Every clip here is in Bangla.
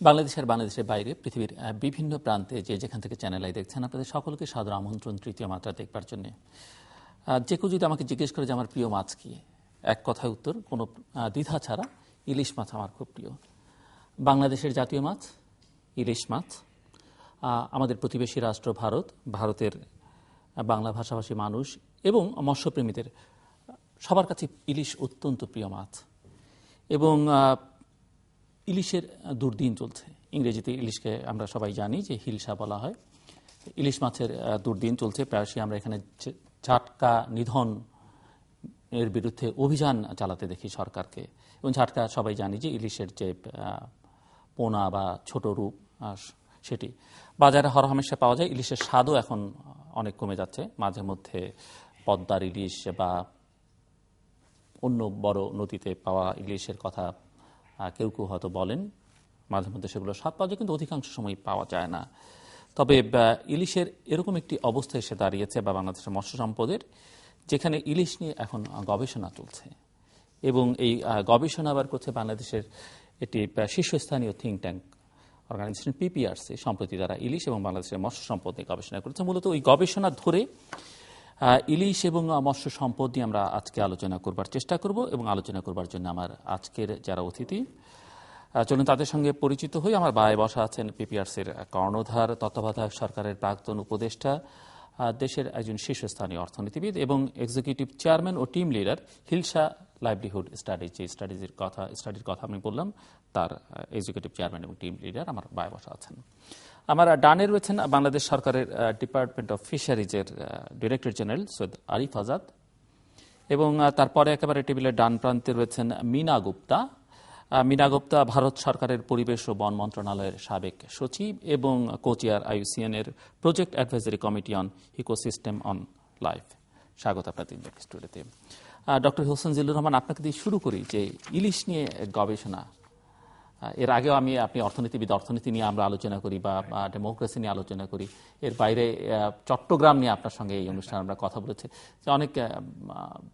বাংলাদেশের বাইরে পৃথিবীর বিভিন্ন প্রান্তে যে যেখান থেকে চ্যানেল আই দেখছেন, আপনাদের সকলকে সাদর আমন্ত্রণ তৃতীয় মাত্রা দেখবার জন্য। যে কেউ যদি আমাকে জিজ্ঞেস করে যে আমার প্রিয় মাছ কি, এক কথায় উত্তর, কোনো দ্বিধা ছাড়া, ইলিশ মাছ আমার খুব প্রিয়। বাংলাদেশের জাতীয় মাছ ইলিশ মাছ। আমাদের প্রতিবেশী রাষ্ট্র ভারতের বাংলা ভাষাভাষী মানুষ এবং মৎস্যপ্রেমীদের সবার কাছে ইলিশ অত্যন্ত প্রিয় মাছ। এবং ইলিশের দুর্দিন চলছে। ইংরেজিতে ইলিশকে আমরা সবাই জানি যে হিলসা বলা হয়। ইলিশ মাছের দুর্দিন চলছে। প্রায়শই আমরা এখানে ঝাটকা নিধন এর বিরুদ্ধে অভিযান চালাতে দেখি সরকারকে। এবং ঝাটকা সবাই জানি যে ইলিশের যে পোনা বা ছোট রূপ, সেটি বাজারে হরহামেশা পাওয়া যায়। ইলিশের স্বাদও এখন অনেক কমে যাচ্ছে। মাঝে মধ্যে পদ্মার ইলিশ বা অন্য বড় নদীতে পাওয়া ইলিশের কথা কেউ কেউ হয়তো বলেন, মাঝে মধ্যে সেগুলো স্বাদ পাওয়া যায়, কিন্তু অধিকাংশ সময় পাওয়া যায় না। তবে ইলিশের এরকম একটি অবস্থা এসে দাঁড়িয়েছে বা বাংলাদেশের মৎস্য সম্পদের, যেখানে ইলিশ নিয়ে এখন গবেষণা চলছে। এবং এই গবেষণা আবার করছে বাংলাদেশের একটি শীর্ষস্থানীয় থিঙ্ক ট্যাঙ্ক অর্গানাইজেশন পিপিআরসি। সম্প্রতি তারা ইলিশ এবং বাংলাদেশের মৎস্য সম্পদ নিয়ে গবেষণা করেছে। মূলত ওই গবেষণা ধরে ইলিশ এবং মৎস্য সম্পদ নিয়ে আমরা আজকে আলোচনা করবার চেষ্টা করব। এবং আলোচনা করবার জন্য আমার আজকের যারা অতিথি, চলুন তাদের সঙ্গে পরিচিত হই। আমার বায়ে বসা আছেন পিপিআরসির কর্ণধার, তত্ত্বাবধায়ক সরকারের প্রাক্তন উপদেষ্টা, দেশের একজন শীর্ষস্থানীয় অর্থনীতিবিদ এবং এক্সিকিউটিভ চেয়ারম্যান ও team leader hilsa livelihood studies, যে স্টাডির কথা আমি বললাম, তার এক্সিকিউটিভ চেয়ারম্যান এবং টিম লিডার আমার বায়ে বসা আছেন। আমার ডানে রয়েছেন বাংলাদেশ সরকারের ডিপার্টমেন্ট অফ ফিশারিজের ডিরেক্টর জেনারেল সৈয়দ আরিফ আজাদ। এবং তারপরে একেবারে টেবিলের ডান প্রান্তে রয়েছেন মীনা গুপ্তা। মীনা গুপ্তা ভারত সরকারের পরিবেশ ও বন মন্ত্রণালয়ের সাবেক সচিব এবং কোচিয়ার IUCN এর project advisory committee on ecosystem on life. স্বাগত আপনার তিনজনকে স্টুডিওতে। ডক্টর হোসেন জিল্লুর রহমান, আপনাকে দিয়ে শুরু করি যে ইলিশ নিয়ে গবেষণা। এর আগেও আপনি অর্থনীতিবিদ, অর্থনীতি নিয়ে আমরা আলোচনা করি বা ডেমোক্রেসি নিয়ে আলোচনা করি। এর বাইরে চট্টগ্রাম নিয়ে আপনার সঙ্গে এই অনুষ্ঠানে আমরা কথা বলেছি যে অনেক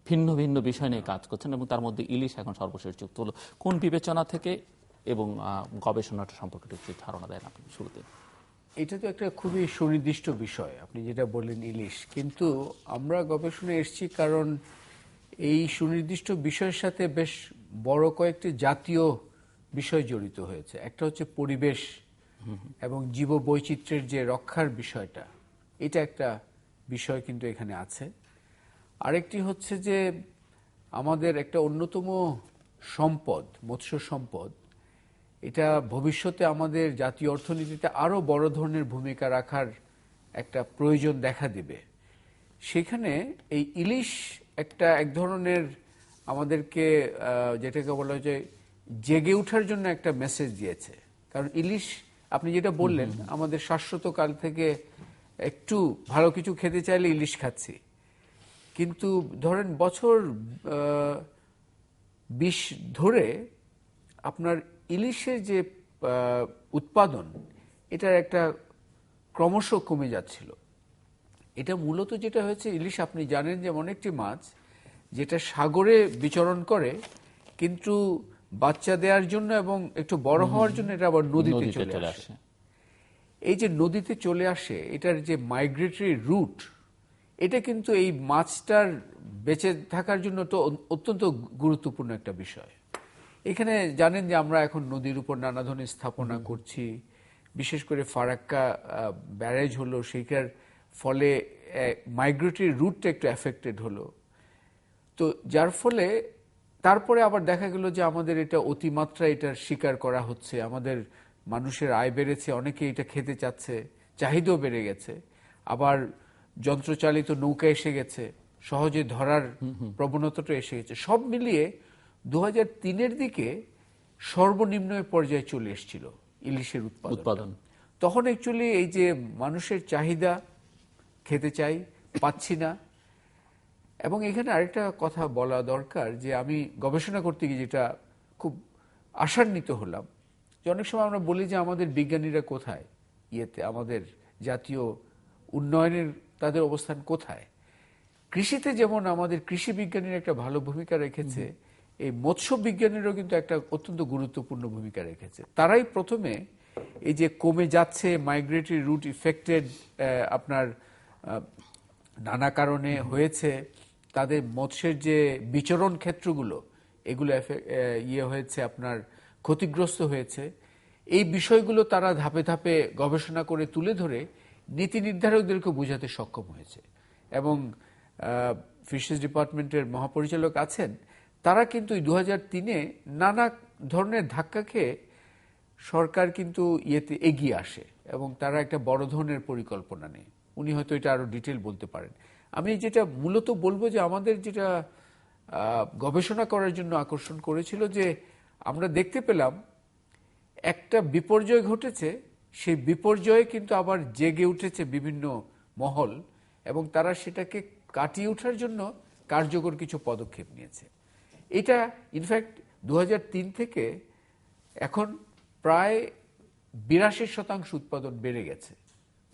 ভিন্ন ভিন্ন বিষয় নিয়ে কাজ করছেন এবং তার মধ্যে ইলিশ এখন সর্বশেষ যুক্ত হলো। কোন বিবেচনা থেকে এবং গবেষণাটা সম্পর্কে একটু ধারণা দেন আপনি শুরুতে। এটা তো একটা খুবই সুনির্দিষ্ট বিষয়, আপনি যেটা বললেন ইলিশ। কিন্তু আমরা গবেষণায় এসেছি কারণ এই সুনির্দিষ্ট বিষয়ের সাথে বেশ বড় কয়েকটি জাতীয় বিষয় জড়িত হয়েছে। একটা হচ্ছে পরিবেশ এবং জীববৈচিত্র্যের যে রক্ষার বিষয়টা, এটা একটা বিষয় কিন্তু এখানে আছে। আরেকটি হচ্ছে যে আমাদের একটা অন্যতম সম্পদ, মৎস্য সম্পদ, এটা ভবিষ্যতে আমাদের জাতীয় অর্থনীতিতে আরো বড় ধরনের ভূমিকা রাখার একটা প্রয়োজন দেখা দিবে। সেখানে এই ইলিশ এক ধরনের আমাদেরকে যেটাকে বলা হয় যে জেগে ওঠার জন্য একটা মেসেজ দিয়েছে। কারণ ইলিশ, আপনি যেটা বললেন, আমাদের শাশ্বত কাল থেকে একটু ভালো কিছু খেতে চাইলে ইলিশ খাচ্ছি, কিন্তু ধরেন বছর 20 ধরে আপনার ইলিশের যে উৎপাদন, এটার একটা ক্রমশ কমে যাচ্ছিল। এটা মূলত যেটা হয়েছে, ইলিশ আপনি জানেন যে অনেকটি মাছ যেটা সাগরে বিচরণ করে, কিন্তু বাচ্চা দেওয়ার জন্য এবং একটু বড় হওয়ার জন্য এটা আবার নদীতে চলে আসে। এই যে নদীতে চলে আসে, এটার যে মাইগ্রেটরি রুট, এটা কিন্তু এই মাছটার বেঁচে থাকার জন্য তো অত্যন্ত গুরুত্বপূর্ণ একটা বিষয়। এখানে জানেন যে আমরা এখন নদীর উপর নানা ধরনের স্থাপনা করছি, বিশেষ করে ফারাক্কা ব্যারেজ হলো, সেইটার ফলে মাইগ্রেটরি রুটটা একটু এফেক্টেড হলো। তো যার ফলে তারপরে আবার দেখা গেল যে আমাদের এটা অতিমাত্রা এটার শিকার করা হচ্ছে, আমাদের মানুষের আয় বেড়েছে, অনেকে এটা খেতে চাচ্ছে, চাহিদাও বেড়ে গেছে। আবার যন্ত্রচালিত নৌকা এসে গেছে, সহজে ধরার প্রবণতাটা এসে গেছে। সব মিলিয়ে 2003-এর দিকে সর্বনিম্ন পর্যায়ে চলে এসেছিল ইলিশের উৎপাদন। তখন অ্যাকচুয়ালি এই যে মানুষের চাহিদা, খেতে চাই, পাচ্ছি না। এবং এখানে আরেকটা কথা বলা দরকার যে আমি গবেষণা করতে গিয়ে যেটা খুব আশান্বিত হলাম, যে অনেক সময় আমরা বলি যে আমাদের বিজ্ঞানীরা কোথায়, আমাদের জাতীয় উন্নয়নের তাদের অবস্থান কোথায়। কৃষিতে যেমন আমাদের কৃষি বিজ্ঞানীরা একটা ভালো ভূমিকা রেখেছে, এই মৎস্য বিজ্ঞানীরাও কিন্তু একটা অত্যন্ত গুরুত্বপূর্ণ ভূমিকা রেখেছে। তারাই প্রথমে এই যে কমে যাচ্ছে, মাইগ্রেটরি রুট ইফেক্টেড আপনার নানা কারণে হয়েছে, তাদের মৎস্যের যে বিচরণ ক্ষেত্রগুলো এগুলো হয়েছে, আপনার ক্ষতিগ্রস্ত হয়েছে, এই বিষয়গুলো তারা ধাপে ধাপে গবেষণা করে তুলে ধরে নীতি নির্ধারকদেরকে বোঝাতে সক্ষম হয়েছে। এবং ফিশারিজ ডিপার্টমেন্টের মহাপরিচালক আছেন, তারা কিন্তু 2003-এ নানা ধরনের ধাক্কা খেয়ে সরকার কিন্তু ইয়েতে এগিয়ে আসে এবং তারা একটা বড় ধরনের পরিকল্পনা নেয়। উনি হয়তো এটা আরো ডিটেল বলতে পারেন। আমি যেটা মূলত বলবো যে আমাদের যেটা গবেষণা করার জন্য আকর্ষণ করেছিল, যে আমরা দেখতে পেলাম একটা বিপর্যয় ঘটেছে, সেই বিপর্যয়ে কিন্তু আবার জেগে উঠেছে বিভিন্ন মহল এবং তারা সেটাকে কাটিয়ে ওঠার জন্য কার্যকর কিছু পদক্ষেপ নিয়েছে। এটা ইনফ্যাক্ট 2003 থেকে এখন প্রায় 82% উৎপাদন বেড়ে গেছে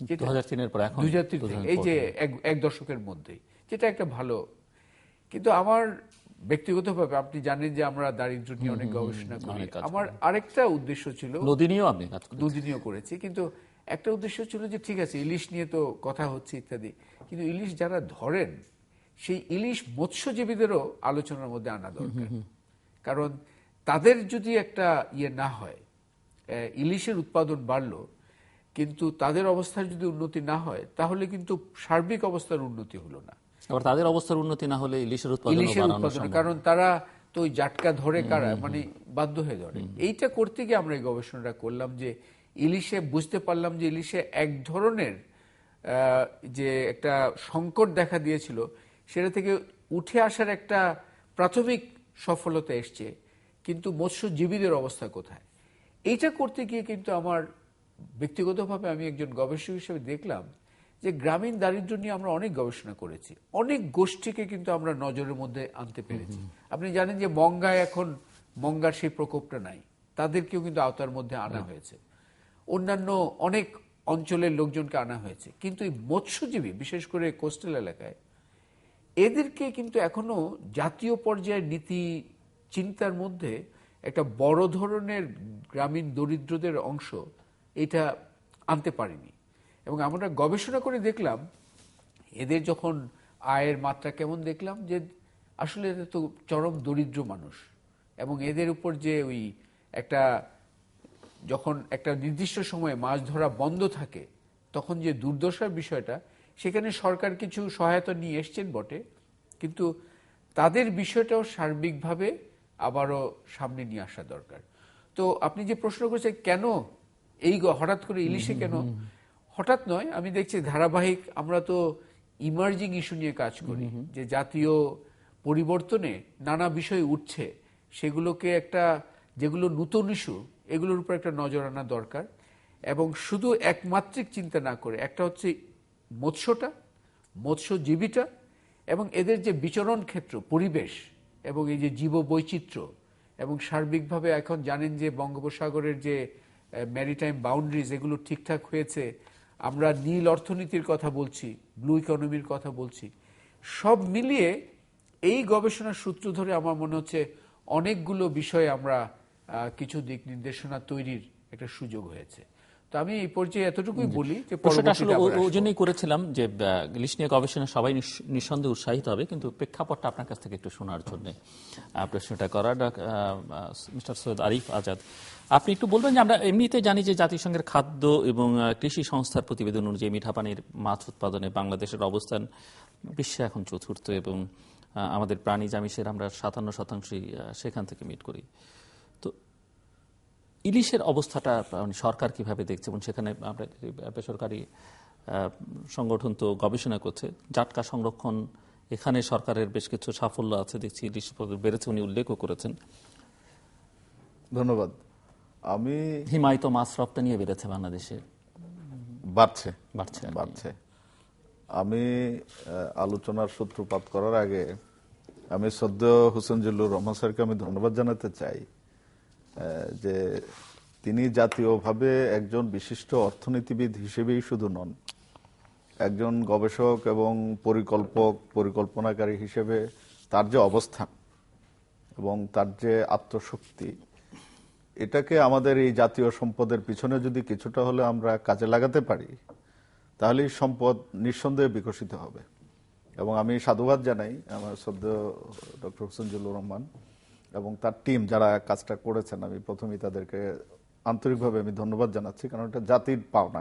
2003-এর পর, এখন 2003 থেকে, এই যে এক দশকের মধ্যেই, যেটা একটা ভালো। কিন্তু আমার ব্যক্তিগতভাবে, আপনি জানেন যে আমরা দারিদ্র্য নিয়ে অনেক গবেষণা করি, আমার আরেকটা উদ্দেশ্য ছিল, নদী করেছি, কিন্তু একটা উদ্দেশ্য ছিল যে ঠিক আছে ইলিশ নিয়ে তো কথা হচ্ছে ইত্যাদি, কিন্তু ইলিশ যারা ধরেন সেই ইলিশ মৎস্যজীবীদেরও আলোচনার মধ্যে আনা দরকার। কারণ তাদের যদি একটা না হয়, ইলিশের উৎপাদন বাড়লো কিন্তু তাদের অবস্থার যদি উন্নতি না হয়, তাহলে কিন্তু সার্বিক অবস্থার উন্নতি হলো না। আবার তাদের অবস্থার উন্নতি না হলে ইলিশের উৎপাদন, কারণ তারা তো ওই জাটকা ধরে কারা, মানে বাধ্য হয়ে ধরে। এইটা করতে গিয়ে আমরা এই গবেষণাটা করলাম, যে ইলিশে বুঝতে পারলাম যে ইলিশে এক ধরনের যে একটা সংকট দেখা দিয়েছিল, সেটা থেকে উঠে আসার একটা প্রাথমিক সফলতা এসছে, কিন্তু মৎস্যজীবীদের অবস্থা কোথায়? এইটা করতে গিয়ে কিন্তু আমার ব্যক্তিগতভাবে, আমি একজন গবেষক হিসেবে দেখলাম যে গ্রামীণ দারিদ্র্য নিয়ে আমরা অনেক গবেষণা করেছি, অনেক গোষ্ঠীকে কিন্তু আমরা নজরের মধ্যে আনতে পেরেছি। আপনি জানেন যে মঙ্গায় এখন মঙ্গার সেই প্রকোপটা নাই, তাদেরকেও কিন্তু আওতার মধ্যে আনা হয়েছে, অন্যান্য অনেক অঞ্চলের লোকজনকে আনা হয়েছে। কিন্তু এই মৎস্যজীবী, বিশেষ করে কোস্টাল এলাকায়, এদেরকে কিন্তু এখনো জাতীয় পর্যায়ের নীতি চিন্তার মধ্যে একটা বড় ধরনের গ্রামীণ দরিদ্রদের অংশ এটা আনতে পারেনি। এবং আমরা গবেষণা করে দেখলাম এদের যখন আয়ের মাত্রা কেমন, দেখলাম যে আসলে এদের তো চরম দরিদ্র মানুষ, এবং এদের উপর যে ওই একটা, যখন একটা নির্দিষ্ট সময়ে মাছ ধরা বন্ধ থাকে তখন যে দুর্দশার বিষয়টা, সেখানে সরকার কিছু সহায়তা নিয়ে এসছেন বটে, কিন্তু তাদের বিষয়টাও সার্বিকভাবে আবারও সামনে নিয়ে আসা দরকার। তো আপনি যে প্রশ্ন করেছেন কেন এই হঠাৎ করে ইলিশে, কেন হঠাৎ নয়, আমি দেখছি ধারাবাহিক, আমরা তো ইমার্জিং ইস্যু নিয়ে কাজ করি, যে জাতীয় পরিবর্তনে নানা বিষয় উঠছে, সেগুলোকে একটা, যেগুলো নতুন ইস্যু, এগুলোর উপর একটা নজর আনা দরকার। এবং শুধু একমাত্রিক চিন্তা না করে, একটা হচ্ছে মৎস্যটা, মৎস্যজীবীটা, এবং এদের যে বিচরণ ক্ষেত্র, পরিবেশ, এবং এই যে জীব বৈচিত্র্য, এবং সার্বিকভাবে এখন জানেন যে বঙ্গোপসাগরের যে ম্যারিটাইম বাউন্ডারিজ, এগুলো ঠিকঠাক হয়েছে, আমরা নীল অর্থনীতির কথা বলছি, ব্লু ইকোনমির কথা বলছি, সব মিলিয়ে এই গবেষণার সূত্র ধরে আমার মনে হচ্ছে অনেকগুলো বিষয়ে আমরা কিছু দিক নির্দেশনা তৈরির একটা সুযোগ হয়েছে। তো আমি এই পর্যায়ে এতটুকুই বলি যে আসলে ওই জন্যই করেছিলাম যে ইলিশ নিয়ে গবেষণা সবাই নিঃসন্দেহে উৎসাহিত হবে, কিন্তু প্রেক্ষাপটটা আপনার কাছ থেকে একটু শোনার জন্য প্রশ্নটা করা। মিস্টার সৈয়দ আরিফ আজাদ, আপনি একটু বলবেন যে আমরা এমনিতে জানি যে জাতিসংঘের খাদ্য এবং কৃষি সংস্থার প্রতিবেদন অনুযায়ী মিঠা পানির মাছ উৎপাদনে বাংলাদেশের অবস্থান বিশ্বে এখন চতুর্থ, এবং আমাদের প্রাণীজ আমিষের আমরা 57% সেখান থেকে মিট করি। তো ইলিশের অবস্থাটা সরকার কিভাবে দেখছে, এবং সেখানে আমরা বেসরকারি সংগঠন তো গবেষণা করছে, জাটকা সংরক্ষণ, এখানে সরকারের বেশ কিছু সাফল্য আছে দেখছি, ইলিশ বেড়েছে, উনি উল্লেখও করেছেন। ধন্যবাদ। আমি হিমায়িত মাছ রপ্তানি নিয়ে বেড়েছে বাংলাদেশে, বাড়ছে। আমি আলোচনার সূত্রপাত করার আগে আমি সদ্য হোসেন জিল্লুর রহমান স্যারকে আমি ধন্যবাদ জানাতে চাই যে তিনি জাতীয়ভাবে একজন বিশিষ্ট অর্থনীতিবিদ হিসেবেই শুধু নন, একজন গবেষক এবং পরিকল্পনাকারী হিসেবে তার যে অবস্থান এবং তার যে আত্মশক্তি, এটাকে আমাদের এই জাতীয় সম্পদের পিছনে যদি কিছুটা হলে আমরা কাজে লাগাতে পারি, তাহলে এই সম্পদ নিঃসন্দেহে বিকশিত হবে। এবং আমি সাধুবাদ জানাই আমার শ্রদ্ধেয় ডক্টর হোসেন জিল্লুর রহমান এবং তার টিম যারা কাজটা করেছেন। আমি প্রথমেই তাদেরকে আন্তরিকভাবে আমি ধন্যবাদ জানাচ্ছি, কারণ এটা জাতির পাওনা,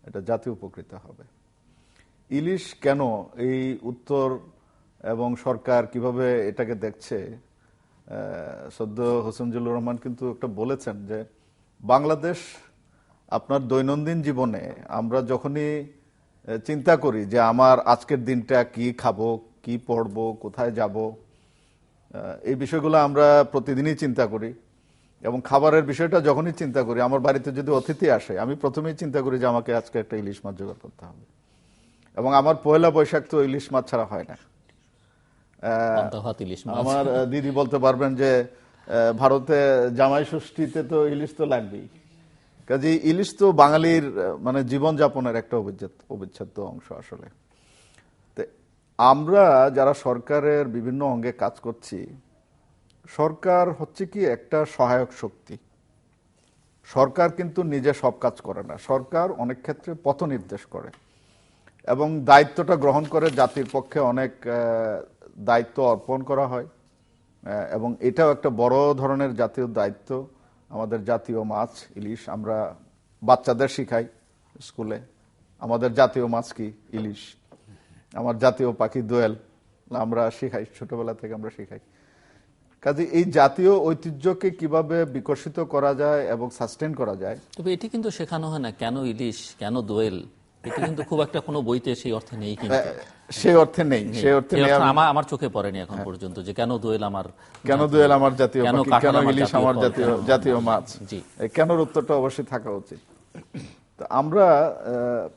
এটা জাতি উপকৃত হবে। ইলিশ কেন, এই উত্তর এবং সরকার কিভাবে এটাকে দেখছে, শ্রদ্ধেয় হোসেন জিল্লুর রহমান কিন্তু একটা বলেছেন যে বাংলাদেশ আপনার দৈনন্দিন জীবনে আমরা যখনই চিন্তা করি যে আমার আজকের দিনটা কি খাবো, কি পড়বো, কোথায় যাব, এই বিষয়গুলো আমরা প্রতিদিনই চিন্তা করি। এবং খাবারের বিষয়টা যখনই চিন্তা করি, আমার বাড়িতে যদি অতিথি আসে, আমি প্রথমেই চিন্তা করি যে আমাকে আজকে একটা ইলিশ মাছ জোগাড় করতে হবে। এবং আমার পয়লা বৈশাখ তো ইলিশ মাছ ছাড়া হয় না। আমার দিদি বলতে পারবেন যে ভারতে জামাই ষষ্ঠীতে তো ইলিশ তো লাগবেই। কাজে ইলিশ তো বাঙালির মানে জীবনযাপনের একটা অবিচ্ছেদ্য অংশ আসলে। আমরা যারা সরকারের বিভিন্ন অঙ্গে কাজ করছি, সরকার হচ্ছে কি একটা সহায়ক শক্তি। সরকার কিন্তু নিজে সব কাজ করে না, সরকার অনেক ক্ষেত্রে পথ নির্দেশ করে এবং দায়িত্বটা গ্রহণ করে। জাতির পক্ষে অনেক দায়িত্ব অর্পণ করা হয় এবং এটাও একটা বড় ধরনের জাতীয় দায়িত্ব। আমাদের জাতীয় মাছ ইলিশ, আমরা বাচ্চাদের শিখাই স্কুলে আমাদের জাতীয় মাছ কি, ইলিশ। আমার জাতীয় পাখি দোয়েল, আমরা শিখাই, ছোটবেলা থেকে আমরা শিখাই। কাজে এই জাতীয় ঐতিহ্যকে কিভাবে বিকশিত করা যায় এবং সাস্টেন করা যায়। তবে এটি কিন্তু শেখানো হয় না, কেন ইলিশ, কেন দোয়েল, এটি কিন্তু খুব একটা কোনো বইতে সেই অর্থে নেই। কিন্তু সেই অর্থে নেই, সেই অর্থে নেই। আমার চোখে পড়েনি এখন পর্যন্ত যে কেন দোয়েল আমার, কেন দোয়েল আমার জাতীয় পাখি, কেন ইলিশ আমার জাতীয় মাছ, কেন উত্তরটা অবশ্যই থাকা উচিত। তো আমরা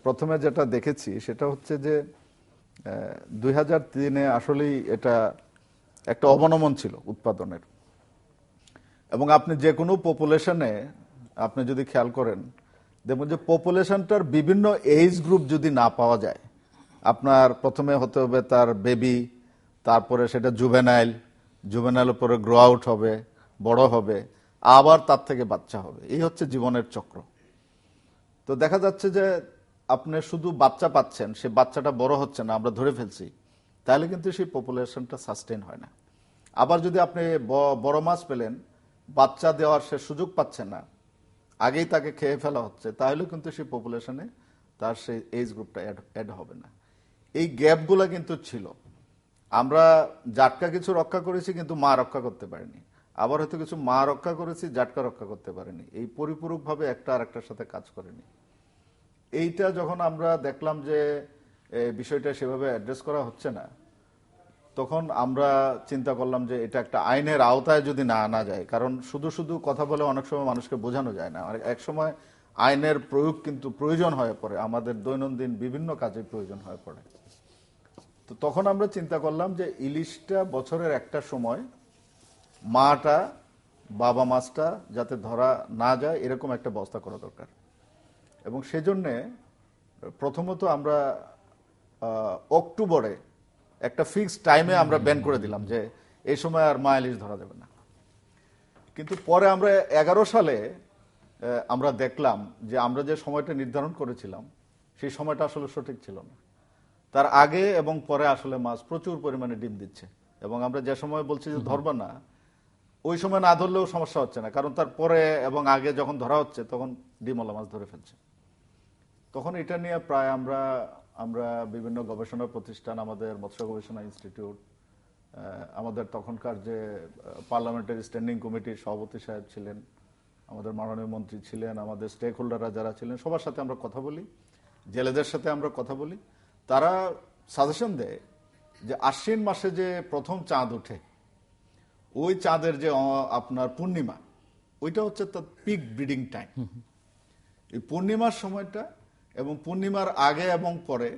প্রথমে যেটা দেখেছি সেটা হচ্ছে যে 2003-এ আসলেই এটা একটা অবনমন ছিল উৎপাদনের। এবং আপনি যে কোনো পপুলেশনে আপনি যদি খেয়াল করেন, দেখবেন যে পপুলেশনটার বিভিন্ন এজ গ্রুপ যদি না পাওয়া যায়, আপনার প্রথমে হতে হবে তার বেবি, তারপরে সেটা জুভেনাইল পরে গ্রো আউট হবে, বড় হবে, আবার তার থেকে বাচ্চা হবে। এই হচ্ছে জীবনের চক্র। তো দেখা যাচ্ছে যে আপনি শুধু বাচ্চা পাচ্ছেন, সে বাচ্চাটা বড় হচ্ছে না, আমরা ধরে ফেলছি, তাহলে কিন্তু সেই পপুলেশনটা সাস্টেন হয় না। আবার যদি আপনি বড় মাছ পেলেন, বাচ্চা দেওয়ার সে সুযোগ পাচ্ছে না, আগেই তাকে খেয়ে ফেলা হচ্ছে, তাহলে কিন্তু সেই পপুলেশনে তার সেই এজ গ্রুপটা অ্যাড হবে না। এই গ্যাপগুলো কিন্তু ছিল। আমরা জাটকা কিছু রক্ষা করেছি কিন্তু মা রক্ষা করতে পারিনি, আবার হয়তো কিছু মা রক্ষা করেছি, জাটকা রক্ষা করতে পারিনি। এই পরিপূরকভাবে একটা আর একটার সাথে কাজ করেনি। এইটা যখন আমরা দেখলাম যে বিষয়টা সেভাবে অ্যাড্রেস করা হচ্ছে না, তখন আমরা চিন্তা করলাম যে এটা একটা আইনের আওতায় যদি না আনা যায়, কারণ শুধু শুধু কথা বলে অনেক সময় মানুষকে বোঝানো যায় না, এক সময় আইনের প্রয়োগ কিন্তু প্রয়োজন হয়ে পড়ে, আমাদের দৈনন্দিন বিভিন্ন কাজে প্রয়োজন হয়ে পড়ে। তো তখন আমরা চিন্তা করলাম যে ইলিশটা বছরের একটা সময় মাটা বাবা মাছটা যাতে ধরা না যায় এরকম একটা ব্যবস্থা করা দরকার। এবং সেজন্যে প্রথমত আমরা অক্টোবরে একটা ফিক্সড টাইমে আমরা ব্যান করে দিলাম যে এই সময় আর মা ইলিশ ধরা যাবে না। কিন্তু পরে আমরা 11 সালে আমরা দেখলাম যে আমরা যে সময়টা নির্ধারণ করেছিলাম সেই সময়টা আসলে সঠিক ছিল না। তার আগে এবং পরে আসলে মাছ প্রচুর পরিমাণে ডিম দিচ্ছে, এবং আমরা যে সময় বলছি যে ধরবা না, ওই সময় না ধরলেও সমস্যা হচ্ছে না, কারণ তার পরে এবং আগে যখন ধরা হচ্ছে তখন ডিমওয়ালা মাছ ধরে ফেলছে। তখন এটা নিয়ে প্রায় আমরা বিভিন্ন গবেষণা প্রতিষ্ঠান, আমাদের মৎস্য গবেষণা ইনস্টিটিউট, আমাদের তখনকার যে পার্লামেন্টারি স্ট্যান্ডিং কমিটির সভাপতি সাহেব ছিলেন, আমাদের মাননীয় মন্ত্রী ছিলেন, আমাদের স্টেক হোল্ডাররা যারা ছিলেন, সবার সাথে আমরা কথা বলি, জেলেদের সাথে আমরা কথা বলি। তারা সাজেশন দেয় যে আশ্বিন মাসে যে প্রথম চাঁদ ওঠে, ওই চাঁদের যে আপনার পূর্ণিমা, ওইটা হচ্ছে তার পিক ব্রিডিং টাইম। এই পূর্ণিমার সময়টা এবং পূর্ণিমার আগে এবং পরে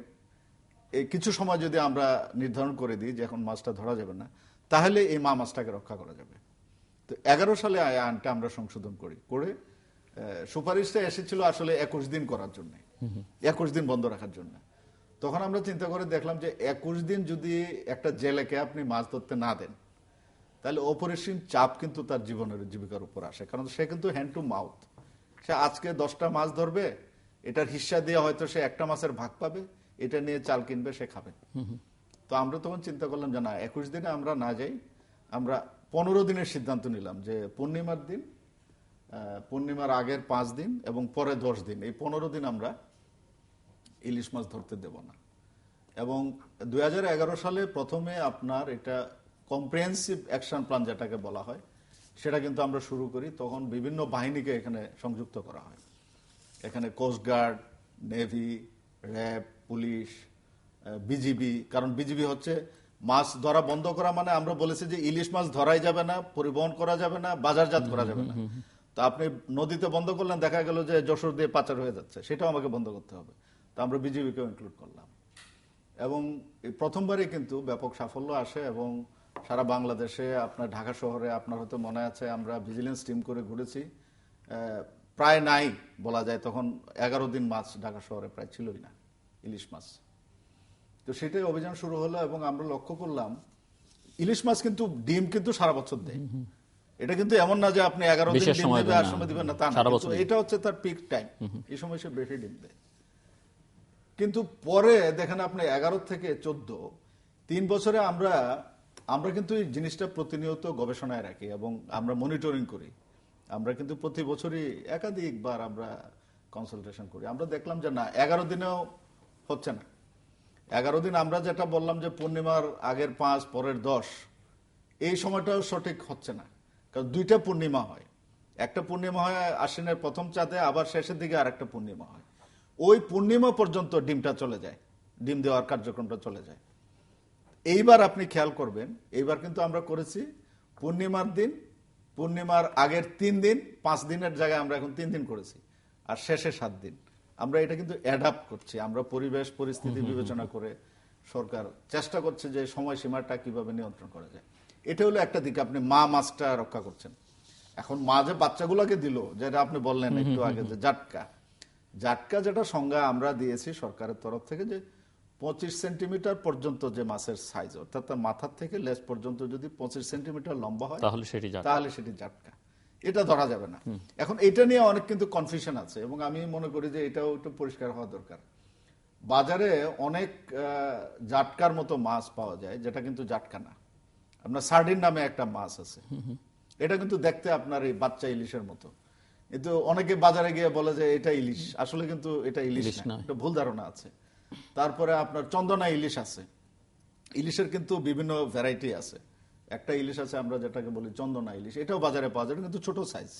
এই কিছু সময় যদি আমরা নির্ধারণ করে দিই যে এখন মাছটা ধরা যাবে না, তাহলে এই মা মাছটাকে রক্ষা করা যাবে। তো 11 সালে আইনটা আমরা সংশোধন করে সুপারিশটা এসেছিল আসলে 21 দিন করার জন্য, 21 দিন বন্ধ রাখার জন্য। তখন আমরা চিন্তা করে দেখলাম যে 21 দিন যদি একটা জেলেকে আপনি মাছ ধরতে না দেন, তাহলে অপরিসীম চাপ কিন্তু তার জীবনের জীবিকার উপর আসে, কারণ সে কিন্তু হ্যান্ড টু মাউথ। সে আজকে 10টা মাছ ধরবে, এটার হিস্সা দিয়ে হয়তো সে একটা মাছের ভাগ পাবে, এটা নিয়ে চাল কিনবে, সে খাবে। তো আমরা তখন চিন্তা করলাম যে না, 21 দিনে আমরা না যাই, আমরা 15 দিনের সিদ্ধান্ত নিলাম যে পূর্ণিমার দিন, পূর্ণিমার আগের 5 দিন এবং পরে 10 দিন, এই 15 দিন আমরা ইলিশ মাছ ধরতে দেব না। এবং 2011 সালে প্রথমে আপনার এটা কম্প্রিহেন্সিভ অ্যাকশন প্ল্যান যেটাকে বলা হয়, সেটা কিন্তু আমরা শুরু করি। তখন বিভিন্ন বাহিনীকে এখানে সংযুক্ত করা হয়। এখানে coastguard, navy, RAB, police, BGB. কারণ বিজিবি হচ্ছে মাছ ধরা বন্ধ করা মানে আমরা বলেছি যে ইলিশ মাছ ধরাই যাবে না, পরিবহন করা যাবে না, বাজারজাত করা যাবে না। তো আপনি নদীতে বন্ধ করলেন, দেখা গেল যে যশোর দিয়ে পাচার হয়ে যাচ্ছে, সেটাও আমাকে বন্ধ করতে হবে। তো আমরা বিজিবিকেও ইনক্লুড করলাম। এবং এই প্রথমবারই কিন্তু ব্যাপক সাফল্য আসে এবং সারা বাংলাদেশে, আপনার ঢাকা শহরে আপনার হয়তো মনে আছে আমরা ভিজিলেন্স টিম করে ঘুরেছি, প্রায় নাই বলা যায়। তখন 11 দিন মাছ ঢাকা শহরে প্রায় ছিলই না, ইলিশ মাছ। তো সেটাই অভিযান শুরু হলো এবং আমরা লক্ষ্য করলাম ইলিশ মাছ কিন্তু ডিম কিন্তু সারা বছর দেয়। এটা কিন্তু এমন না যে আপনি 11 দিন ডিম দেবে আর সময় দিবেন না, তা না। এটা হচ্ছে তার পিক টাইম, এই সময় সে বেশি ডিম দেয়। কিন্তু পরে দেখেন আপনি 11 থেকে 14, 3 বছরে আমরা কিন্তু এই জিনিসটা প্রতিনিয়ত গবেষণায় রাখি এবং আমরা মনিটরিং করি। আমরা কিন্তু প্রতি বছরই একাধিকবার আমরা কনসালটেশন করি। আমরা দেখলাম যে না, 11 দিনেও হচ্ছে না। 11 দিন আমরা যেটা বললাম যে পূর্ণিমার আগের 5, পরের 10, এই সময়টাও সঠিক হচ্ছে না। কারণ 2টা পূর্ণিমা হয়, একটা পূর্ণিমা হয় আশ্বিনের প্রথম চাঁদে, আবার শেষের দিকে আর একটা পূর্ণিমা হয়। ওই পূর্ণিমা পর্যন্ত ডিমটা চলে যায়, ডিম দেওয়ার কার্যক্রমটা চলে যায়। এইবার আপনি খেয়াল করবেন, এইবার কিন্তু আমরা করেছি পূর্ণিমার দিন, পূর্ণিমার আগের 3 দিন, 5 দিনের জায়গায় আমরা এখন 3 দিন করেছি, আর শেষে 7 দিন। আমরা এটা কিন্তু অ্যাডাপ্ট করছি। আমরা পরিবেশ পরিস্থিতি বিবেচনা করে সরকার চেষ্টা করছে যে সময়সীমাটা কিভাবে নিয়ন্ত্রণ করা যায়। এটা হলো একটা দিক, আপনি মা মাছটা রক্ষা করছেন। এখন মা যে বাচ্চাগুলোকে দিল, যেটা আপনি বললেন একটু আগে, যে জাটকা যেটা সংজ্ঞা আমরা দিয়েছি সরকারের তরফ থেকে, যে 25 সেন্টিমিটার পর্যন্ত যে মাছের সাইজ, অর্থাৎ তার মাথার থেকে লেজ পর্যন্ত যদি 25 সেন্টিমিটার লম্বা হয় তাহলে সেটি জাটকা, এটা ধরা যাবে না। এখন এটা নিয়ে অনেক কিন্তু কনফিউশন আছে এবং আমি মনে করি যে এটাও একটু পরিষ্কার হওয়া দরকার। বাজারে অনেক জাটকার মতো মাছ পাওয়া যায় যেটা কিন্তু জাটকা না। আপনার সার্ডিন নামে একটা মাছ আছে, এটা কিন্তু দেখতে আপনার এই বাচ্চা ইলিশের মতো, কিন্তু অনেকে বাজারে গিয়ে বলে যে এটা ইলিশ, আসলে কিন্তু এটা ইলিশ না, এটা ভুল ধারণা আছে। তারপরে আপনার চন্দনা ইলিশ আছে, ইলিশের কিন্তু বিভিন্ন ভ্যারাইটি আছে। একটা ইলিশ আছে আমরা যেটাকে বলি চন্দনা ইলিশ, এটাও বাজারে পাওয়া যায়, কিন্তু ছোট সাইজ।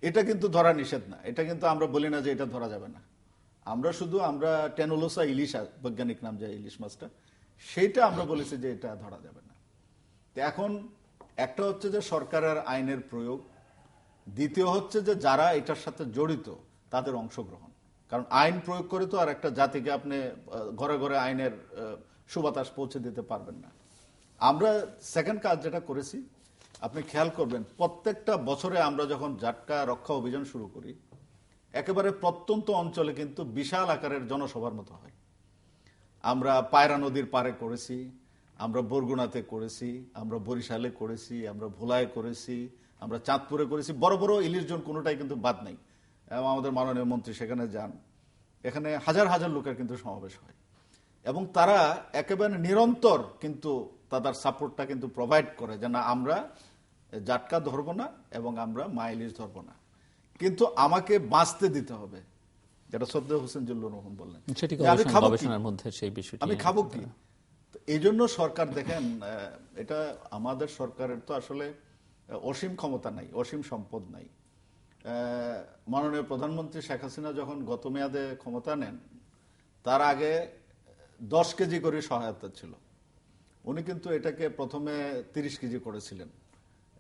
এটা কিন্তু ধরা নিষেধ না, এটা কিন্তু আমরা বলি না যে এটা ধরা যাবে না। আমরা টেনোলোসা ইলিশ, বৈজ্ঞানিক নাম যে ইলিশ মাছটা, সেইটা আমরা বলেছি যে এটা ধরা যাবে না। এখন একটা হচ্ছে যে সরকারের আইনের প্রয়োগ, দ্বিতীয় হচ্ছে যে যারা এটার সাথে জড়িত তাদের অংশগ্রহণ। কারণ আইন প্রয়োগ করে তো আর একটা জাতিকে আপনি ঘরে ঘরে আইনের সুবাতাস পৌঁছে দিতে পারবেন না। আমরা সেকেন্ড কাজ যেটা করেছি, আপনি খেয়াল করবেন, প্রত্যেকটা বছরে আমরা যখন জাটকা রক্ষা অভিযান শুরু করি, একেবারে প্রত্যন্ত অঞ্চলে কিন্তু বিশাল আকারের জনসভার মতো হয়। আমরা পায়রা নদীর পাড়ে করেছি, আমরা বরগুনাতে করেছি, আমরা বরিশালে করেছি, আমরা ভোলায় করেছি, আমরা চাঁদপুরে করেছি। বড় বড় ইলিশ জোন কোনোটাই কিন্তু বাদ নাই। এবং আমাদের মাননীয় মন্ত্রী সেখানে যান, এখানে হাজার হাজার লোকের কিন্তু সমাবেশ হয় এবং তারা একেবারে নিরন্তর কিন্তু তাদের সাপোর্টটা কিন্তু প্রোভাইড করে যে না, আমরা জাটকা ধরবো না এবং আমরা মা ইলিশ ধরবো না, কিন্তু আমাকে বাঁচতে দিতে হবে, যেটা শ্রদ্ধেয় হোসেন জিল্লুর রহমান বললেন। আমি খাবো কি? এই জন্য সরকার দেখেন, এটা আমাদের সরকারের তো আসলে অসীম ক্ষমতা নাই, অসীম সম্পদ নাই। মাননীয় প্রধানমন্ত্রী শেখ হাসিনা যখন গত মেয়াদে ক্ষমতা নেন, তার আগে 10 কেজি করে সহায়তা ছিল। উনি কিন্তু এটাকে প্রথমে 30 কেজি করেছিলেন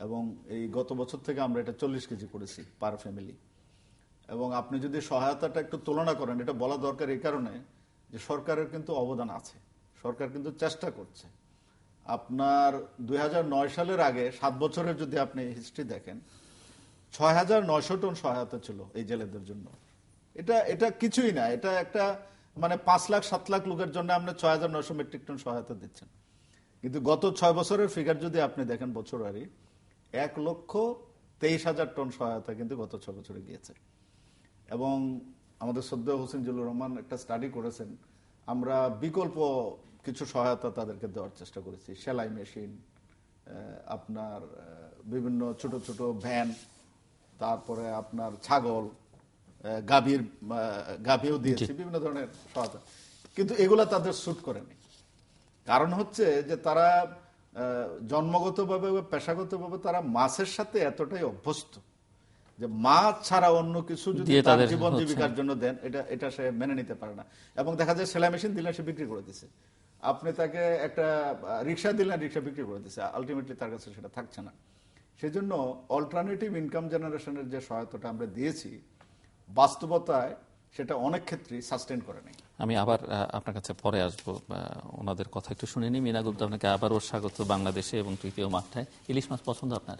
এবং এই গত বছর থেকে আমরা এটা 40 কেজি করেছি পার ফ্যামিলি। এবং আপনি যদি সহায়তাটা একটু তুলনা করেন, এটা বলা দরকার এই কারণে যে সরকারের কিন্তু অবদান আছে, সরকার কিন্তু চেষ্টা করছে। আপনার 2009 সালের আগে 7 বছরের যদি আপনি হিস্ট্রি দেখেন, 6,900 টন সহায়তা ছিল এই জেলেদের জন্য। এটা কিছুই না, এটা একটা মানে 5 লাখ 7 লাখ লোকের জন্য আপনি 6,900 মেট্রিক টন সহায়তা দিচ্ছেন। কিন্তু গত 6 বছরের ফিগার যদি আপনি দেখেন বছরারি 1,23,000 টন সহায়তা কিন্তু গত 6 বছরে গিয়েছে। এবং আমাদের শ্রদ্ধেয় হোসেন জিল্লুর রহমান একটা স্টাডি করেছেন, আমরা বিকল্প কিছু সহায়তা তাদেরকে দেওয়ার চেষ্টা করেছি, সেলাই মেশিন, আপনার বিভিন্ন ছোট ছোট ভ্যান, তারপরে আপনার ছাগল, গাভীও দিয়েছি, বিভিন্ন ধরনের সহায়তা। কিন্তু এগুলা তাদের স্যুট করেনি। কারণ হচ্ছে যে তারা জন্মগতভাবে পেশাগতভাবে তারা মাছের সাথে এতটাই অভ্যস্ত যে মাছ ছাড়া অন্য কিছু যদি তার জীবন জীবিকার জন্য দেন এটা সে মেনে নিতে পারে না। এবং দেখা যায় সেলাই মেশিন দিলে সে বিক্রি করে দিছে, আপনি তাকে একটা রিক্সা দিলেন, রিক্সা বিক্রি করে দিছে, আলটিমেটলি তার কাছে সেটা থাকছে না। সেই জন্য অল্টারনেটিভ ইনকাম জেনারেশনের যে সহায়তাটা আমরা দিয়েছি, বাস্তবতায় সেটা অনেক ক্ষেত্রেই সাস্টেন করে নাই। আমি আবার আপনার কাছে পরে আসবো, ওনাদের কথা একটু শুনে নিই। মীনা গুপ্তা, আপনাকে আবারও স্বাগত বাংলাদেশে এবং তৃতীয় মাত্রায়। ইলিশ মাছ পছন্দ আপনার?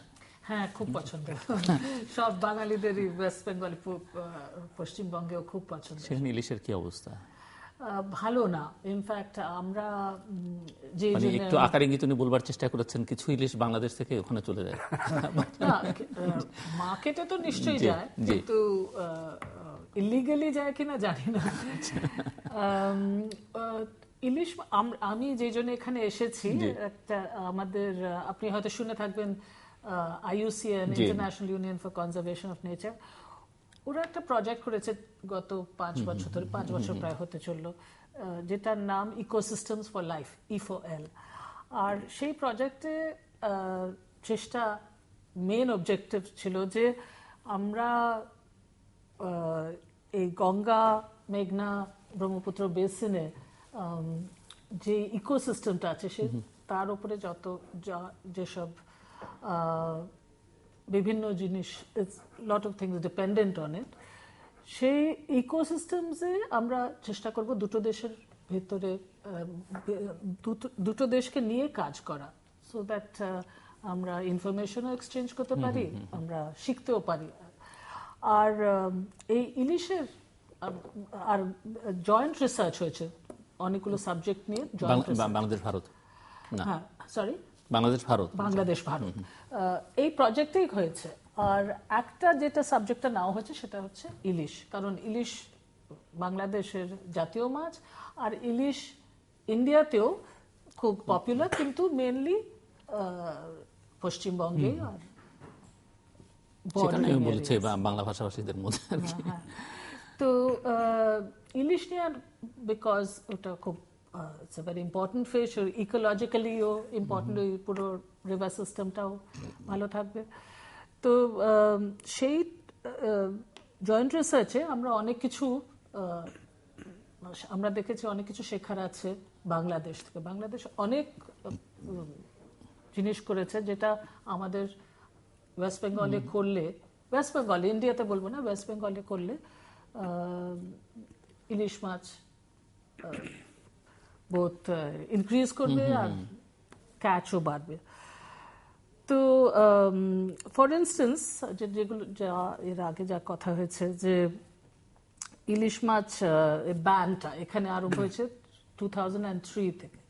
হ্যাঁ, খুব পছন্দ। সব বাঙালিদেরই, ওয়েস্ট বেঙ্গল, পশ্চিমবঙ্গেও খুব পছন্দ। সেখানে ইলিশের কি অবস্থা? ভালো না, ইনফ্যাক্ট আমরা যে একটু আকার ইঙ্গিত উনি বলবার চেষ্টা করেছেন কিছু ইলিশ বাংলাদেশ থেকে ওখানে চলে যায়। মার্কেটে তো নিশ্চয়ই যায়, কিন্তু ইলিগালি যায় কিনা জানি না। ইলিশ আমি যে জন্য এখানে এসেছি, একটা আমাদের, আপনি হয়তো শুনে থাকবেন, IUCN, international union for conservation of nature, ওরা একটা প্রজেক্ট করেছে গত 5 বছর ধরে, 5 বছর প্রায় হতে চললো, যেটার নাম ইকোসিস্টেমস ফর লাইফ, E4L। আর সেই প্রজেক্টে চেষ্টা, মেন অবজেক্টিভ ছিল যে আমরা এই গঙ্গা, মেঘনা, ব্রহ্মপুত্র বেসিনে যে ইকোসিস্টেমটা আছে সে তার উপরে যেসব বিভিন্ন জিনিস, lot of things dependent on it, সেই ইকোসিস্টেমসে আমরা চেষ্টা করব দুটো দেশের ভেতরে, দুটো দেশকে নিয়ে কাজ করা, সো দ্যাট আমরা ইনফরমেশনও এক্সচেঞ্জ করতে পারি, আমরা শিখতেও পারি। আর এই ইলিশের আর জয়েন্ট রিসার্চ হয়েছে অনেকগুলো সাবজেক্ট নিয়ে। বাংলাদেশ ভারত, হ্যাঁ, সরি, বাংলাদেশ ভারত এই প্রজেক্টেই হয়েছে। আর একটা যেটা সাবজেক্টটা নেওয়া হয়েছে সেটা হচ্ছে ইলিশ, কারণ ইলিশ বাংলাদেশের জাতীয় মাছ, আর ইলিশ ইন্ডিয়াতেও খুব পপুলার, কিন্তু মেনলি পশ্চিমবঙ্গে আর বলছে বাংলা ভাষাভাষীদের মধ্যে। তো ইলিশ নিয়ে, বিকজ ওটা খুব it's a very important fish, or ecologically important, পুরো রিভার সিস্টেমটাও ভালো থাকবে। তো সেই জয়েন্ট রিসার্চে আমরা অনেক কিছু, আমরা দেখেছি অনেক কিছু শেখার আছে বাংলাদেশ থেকে। বাংলাদেশ অনেক জিনিস করেছে যেটা আমাদের ওয়েস্ট বেঙ্গলে করলে, ওয়েস্ট বেঙ্গলে, ইন্ডিয়াতে বলবো না, ওয়েস্ট বেঙ্গলে করলে ইলিশ মাছ বোথ ইনক্রিজ করবে আর ক্যাচও বাড়বে। তো ফর ইনস্টেন্স, যেগুলো এর আগে যা কথা হয়েছে, যে ইলিশ মাছ ব্যানটা এখানে আরম্ভ হয়েছে 2003 থেকে,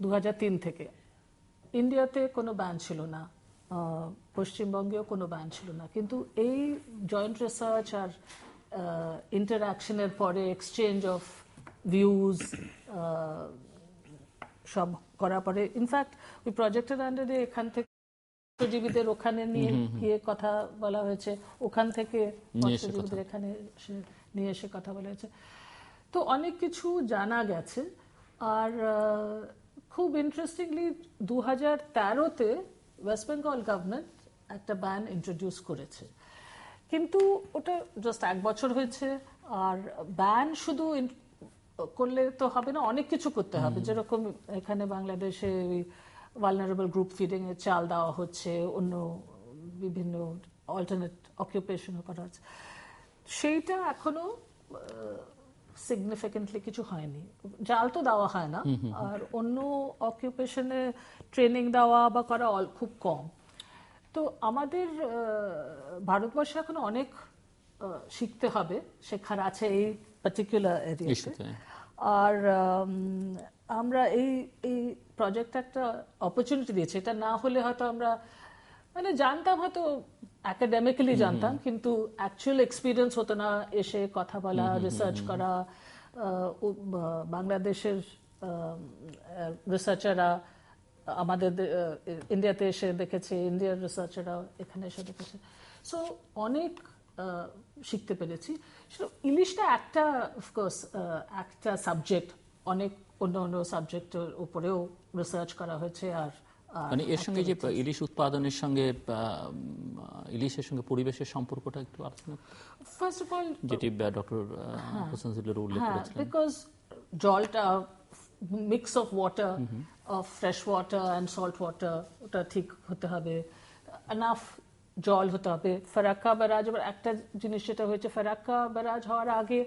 2003 থেকে। ইন্ডিয়াতে কোনো ব্যান ছিল না, পশ্চিমবঙ্গেও কোনো ব্যান ছিল না, কিন্তু এই জয়েন্ট রিসার্চ আর ইন্টারঅ্যাকশনের পরে, এক্সচেঞ্জ অফ ভিউজ সব করার পরে, ইনফ্যাক্ট ওই প্রজেক্টের আন্ডারে এখান থেকে মৎস্যজীবীদের ওখানে নিয়ে গিয়ে কথা বলা হয়েছে, ওখান থেকে মৎস্যজীবীদের এখানে নিয়ে এসে কথা বলা হয়েছে। তো অনেক কিছু জানা গেছে। আর খুব ইন্টারেস্টিংলি 2013-তে ওয়েস্ট বেঙ্গল গভর্নমেন্ট একটা ব্যান ইন্ট্রোডিউস করেছে, কিন্তু ওটা জাস্ট 1 বছর হয়েছে। আর ব্যান শুধু করলে তো হবে না, অনেক কিছু করতে হবে। যেরকম এখানে বাংলাদেশে ভালনারেবল গ্রুপ ফিডিং এর চাল দেওয়া হচ্ছে, অন্য বিভিন্ন অল্টারনেট অকুপেশন করা হচ্ছে, সেইটা এখনো সিগনিফিকেন্টলি কিছু হয়নি। জাল তো দেওয়া হয় না, আর অন্য অকুপেশনে ট্রেনিং দেওয়া বা করা খুব কম। তো আমাদের ভারতবর্ষে এখন অনেক শিখতে হবে, শেখার আছে এই পার্টিকুলার এরিয়াতে। আর আমরা এই এই প্রজেক্ট একটা অপরচুনিটি দিয়েছে। এটা না হলে হয়তো আমরা মানে জানতাম, হয়তো একাডেমিক্যালি জানতাম, কিন্তু অ্যাকচুয়াল এক্সপিরিয়েন্স হতো না, এসে কথা বলা, রিসার্চ করা। বাংলাদেশের রিসার্চাররা আমাদের ইন্ডিয়াতে এসে দেখেছে, ইন্ডিয়ার রিসার্চাররা এখানে এসে দেখেছে। সো অনেক শিখতে পেরেছি। ইলিশটা একটা অফকোর্স একটা সাবজেক্ট, অনেক অন্য অন্য সাবজেক্টের উপরেও রিসার্চ করা হয়েছে। আর মানে এর সঙ্গে যে ইলিশ উৎপাদনের সঙ্গে ইলিশের সঙ্গে পরিবেশের সম্পর্কটা একটু আলোচনা, ফার্স্ট অফ অল যেটি ডক্টর হোসেন জিল্লুর উল্লেখ করেছিলেন। বিকজ জলটা mix of water, of fresh water and salt water, ওটা ঠিক হতে হবে, এনাফ জল হতে হবে। ফারাক্কা ব্যারাজ, আবার একটা জিনিস যেটা হয়েছে, ফারাক্কা ব্যারাজ হওয়ার আগে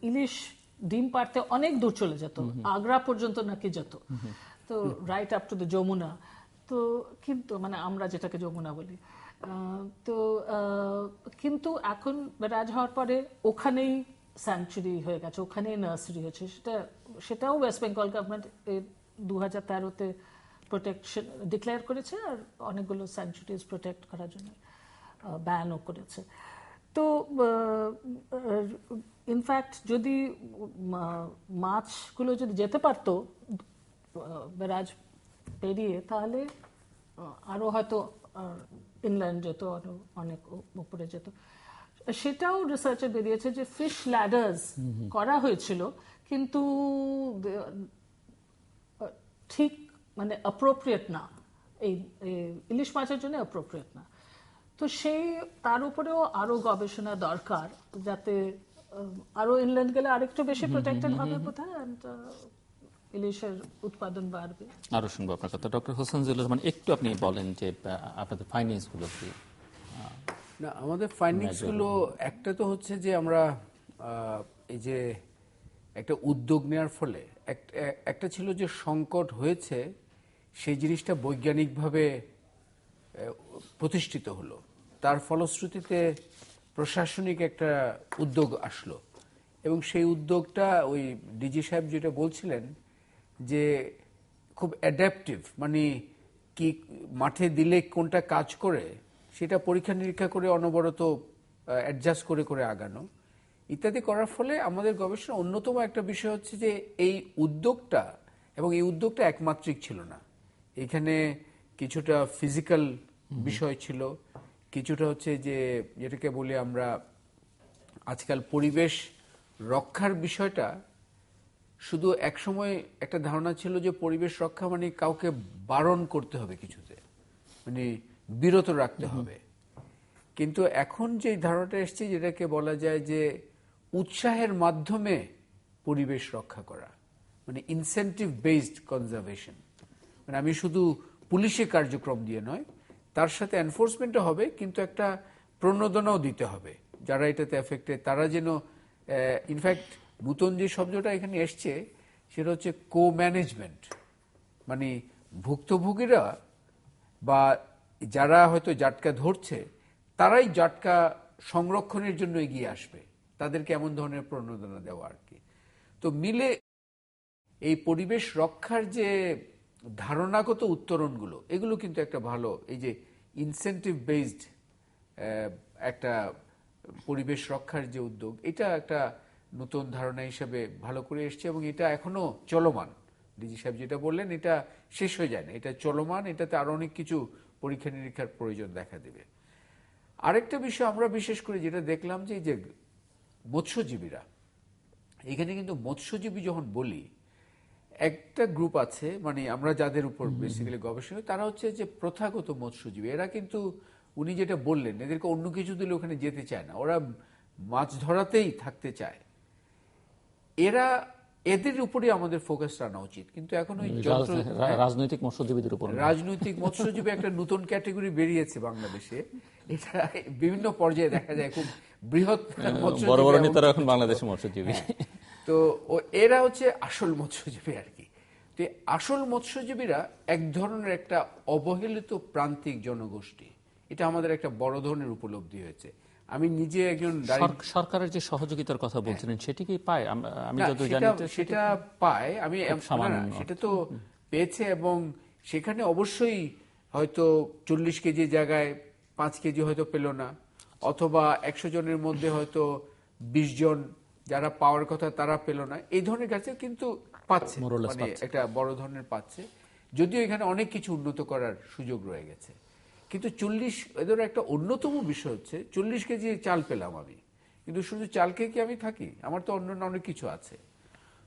ইলিশ ডিম পাড়তে অনেক দূর চলে যেত, আগ্রা পর্যন্ত নাকি যেত, তো right up to the Jamuna. তো কিন্তু মানে আমরা যেটাকে যমুনা বলি, তো কিন্তু এখন ব্যারাজ হওয়ার পরে ওখানেই স্যাংচুরি হয়ে গেছে, ওখানেই নার্সারি হয়েছে। সেটাও ওয়েস্ট বেঙ্গল গভর্নমেন্ট 2013-তে প্রোটেকশন ডিক্লেয়ার করেছে, আর অনেকগুলো স্যাংচুরিজ প্রোটেক্ট করার জন্য ব্যানও করেছে। তো ইনফ্যাক্ট যদি মাছগুলো যদি যেতে পারতো ব্যারাজ পেরিয়ে, তাহলে আরো হয়তো ইনল্যান্ড যেত, আরো অনেক উপরে যেত। সেটাও রিসার্চে বেরিয়েছে যে ফিশ ল্যাডার্স করা হয়েছিল, কিন্তু ঠিক মানে অ্যাপ্রোপ্রিয়েট না, এই ইলিশ মাছের জন্য অ্যাপ্রোপ্রিয়েট না। তো তার উপরেও আরো গবেষণা দরকার, যাতে আরো ইনল্যান্ড গেলে আরেকটু বেশি প্রোটেক্টেড হবে বোধহয়, ইলিশের উৎপাদন বাড়বে। আরো শুনবো আপনার কথা। ডক্টর হোসেন জিল্লুর রহমান, একটু আপনি বলেন যে আপনাদের ফাইন্ডিংস গুলো কি? না, আমাদের ফাইন্ডিংস গুলো একটা তো হচ্ছে যে আমরা এই যে একটা উদ্যোগ নেওয়ার ফলে একটা ছিল যে সংকট হয়েছে, সেই জিনিসটা বৈজ্ঞানিকভাবে প্রতিষ্ঠিত হলো, তার ফলশ্রুতিতে প্রশাসনিক একটা উদ্যোগ আসলো, এবং সেই উদ্যোগটা ওই ডিজি সাহেব যেটা বলছিলেন যে খুব অ্যাডাপটিভ, মানে কি মাঠে দিলে কোনটা কাজ করে সেটা পরীক্ষা নিরীক্ষা করে অনবরত অ্যাডজাস্ট করে করে আগানো ইত্যাদি করার ফলে আমাদের গবেষণা অন্যতম একটা বিষয় হচ্ছে যে এই উদ্যোগটা, এবং এই উদ্যোগটা একমাত্রিক ছিল না, এখানে কিছুটা ফিজিক্যাল বিষয় ছিল, কিছুটা হচ্ছে যে যেটাকে বলি আমরা আজকাল পরিবেশ রক্ষার বিষয়টা, শুধু একসময় একটা ধারণা ছিল যে পরিবেশ রক্ষা মানে কাউকে বারণ করতে হবে কিছুতে, মানে বিরত রাখতে হবে, কিন্তু এখন যে ধারণাটা এসছে যেটাকে বলা যায় যে উৎসাহের মাধ্যমে পরিবেশ রক্ষা করা, মানে ইনসেন্টিভ বেসড কনজারভেশন, মানে আমি শুধু পুলিশি কার্যক্রম দিয়ে নয়, তার সাথে এনফোর্সমেন্টও হবে, কিন্তু একটা প্রণোদনাও দিতে হবে যারা এটাতে এফেক্টেড, তারা যেন ইনফ্যাক্ট নতুন যে শব্দটা এখানে এসছে সেটা হচ্ছে কো ম্যানেজমেন্ট, মানে ভুক্তভোগীরা বা যারা হয়তো জাটকা ধরছে তারাই জাটকা সংরক্ষণের জন্য এগিয়ে আসবে, তাদেরকে এমন ধরনের প্রণোদনা দেওয়া আর কি। তো মিলে এই পরিবেশ রক্ষার যে ধারণাগত উত্তরণগুলো, এগুলো কিন্তু একটা ভালো, এই যে ইনসেন্টিভ বেসড একটা পরিবেশ রক্ষার যে উদ্যোগ, এটা একটা নতুন ধারণা হিসেবে ভালো করে এসছে, এবং এটা এখনো চলমান। ডিজি সাহেব যেটা বললেন এটা শেষ হয়ে যায় না, এটা চলমান, এটাতে আরো অনেক কিছু পরীক্ষা নিরীক্ষার প্রয়োজন দেখা দেবে। আরেকটা বিষয় আমরা বিশেষ করে যেটা দেখলাম যে এই যে মৎস্যজীবীরা, এখানে কিন্তু মৎস্যজীবী যখন বলি একটা গ্রুপ আছে, মানে আমরা যাদের উপর বেসিক্যালি গবেষণা, তারা হচ্ছে যে প্রথাগত মৎস্যজীবী। এরা কিন্তু উনি যেটা বললেন এদেরকে অন্য কিছু দিলে ওখানে যেতে চায় না, ওরা মাছ ধরাতেই থাকতে চায়, এদের উপরে আমাদের ফোকাস আনা উচিত। কিন্তু এখন ওই রাজনৈতিক মৎস্যজীবীদের উপর, রাজনৈতিক মৎস্যজীবী একটা নতুন ক্যাটেগরি বেরিয়েছে বাংলাদেশে, এটা বিভিন্ন পর্যায়ে দেখা যায়, খুব বৃহৎ বড় বড় নেতারা এখন বাংলাদেশের মৎস্যজীবী। তো এরা হচ্ছে আসল মৎস্যজীবী আর কি। তো আসল মৎস্যজীবীরা এক ধরনের একটা অবহেলিত প্রান্তিক জনগোষ্ঠী, এটা আমাদের একটা বড় ধরনের উপলব্ধি হয়েছে। আমি নিজে একজন সরকারের যে সহযোগিতার কথা বলছিলেন সেটি কি পায়? আমি না, যত জানি সেটা পায়। আমি সামান্য সেটা তো পেয়েছে, এবং সেখানে অবশ্যই হয়তো 40 কেজি জায়গায় 5 কেজি হয়তো পেল না, অথবা 100 জনের মধ্যে হয়তো 20 জন যারা পাওয়ার কথা তারা পেল না, এই ধরনের কাছে কিন্তু পাচ্ছে, মানে একটা বড় ধরনের পাচ্ছে। যদিও এখানে অনেক কিছু উন্নত করার সুযোগ রয়ে গেছে, কিন্তু 40 এদের একটা অন্যতম বিষয় হচ্ছে 40 কেজি চাল পেলাম আমি, কিন্তু শুধু চাল খেয়ে কি আমি থাকি? আমার তো অন্য অনেক কিছু আছে।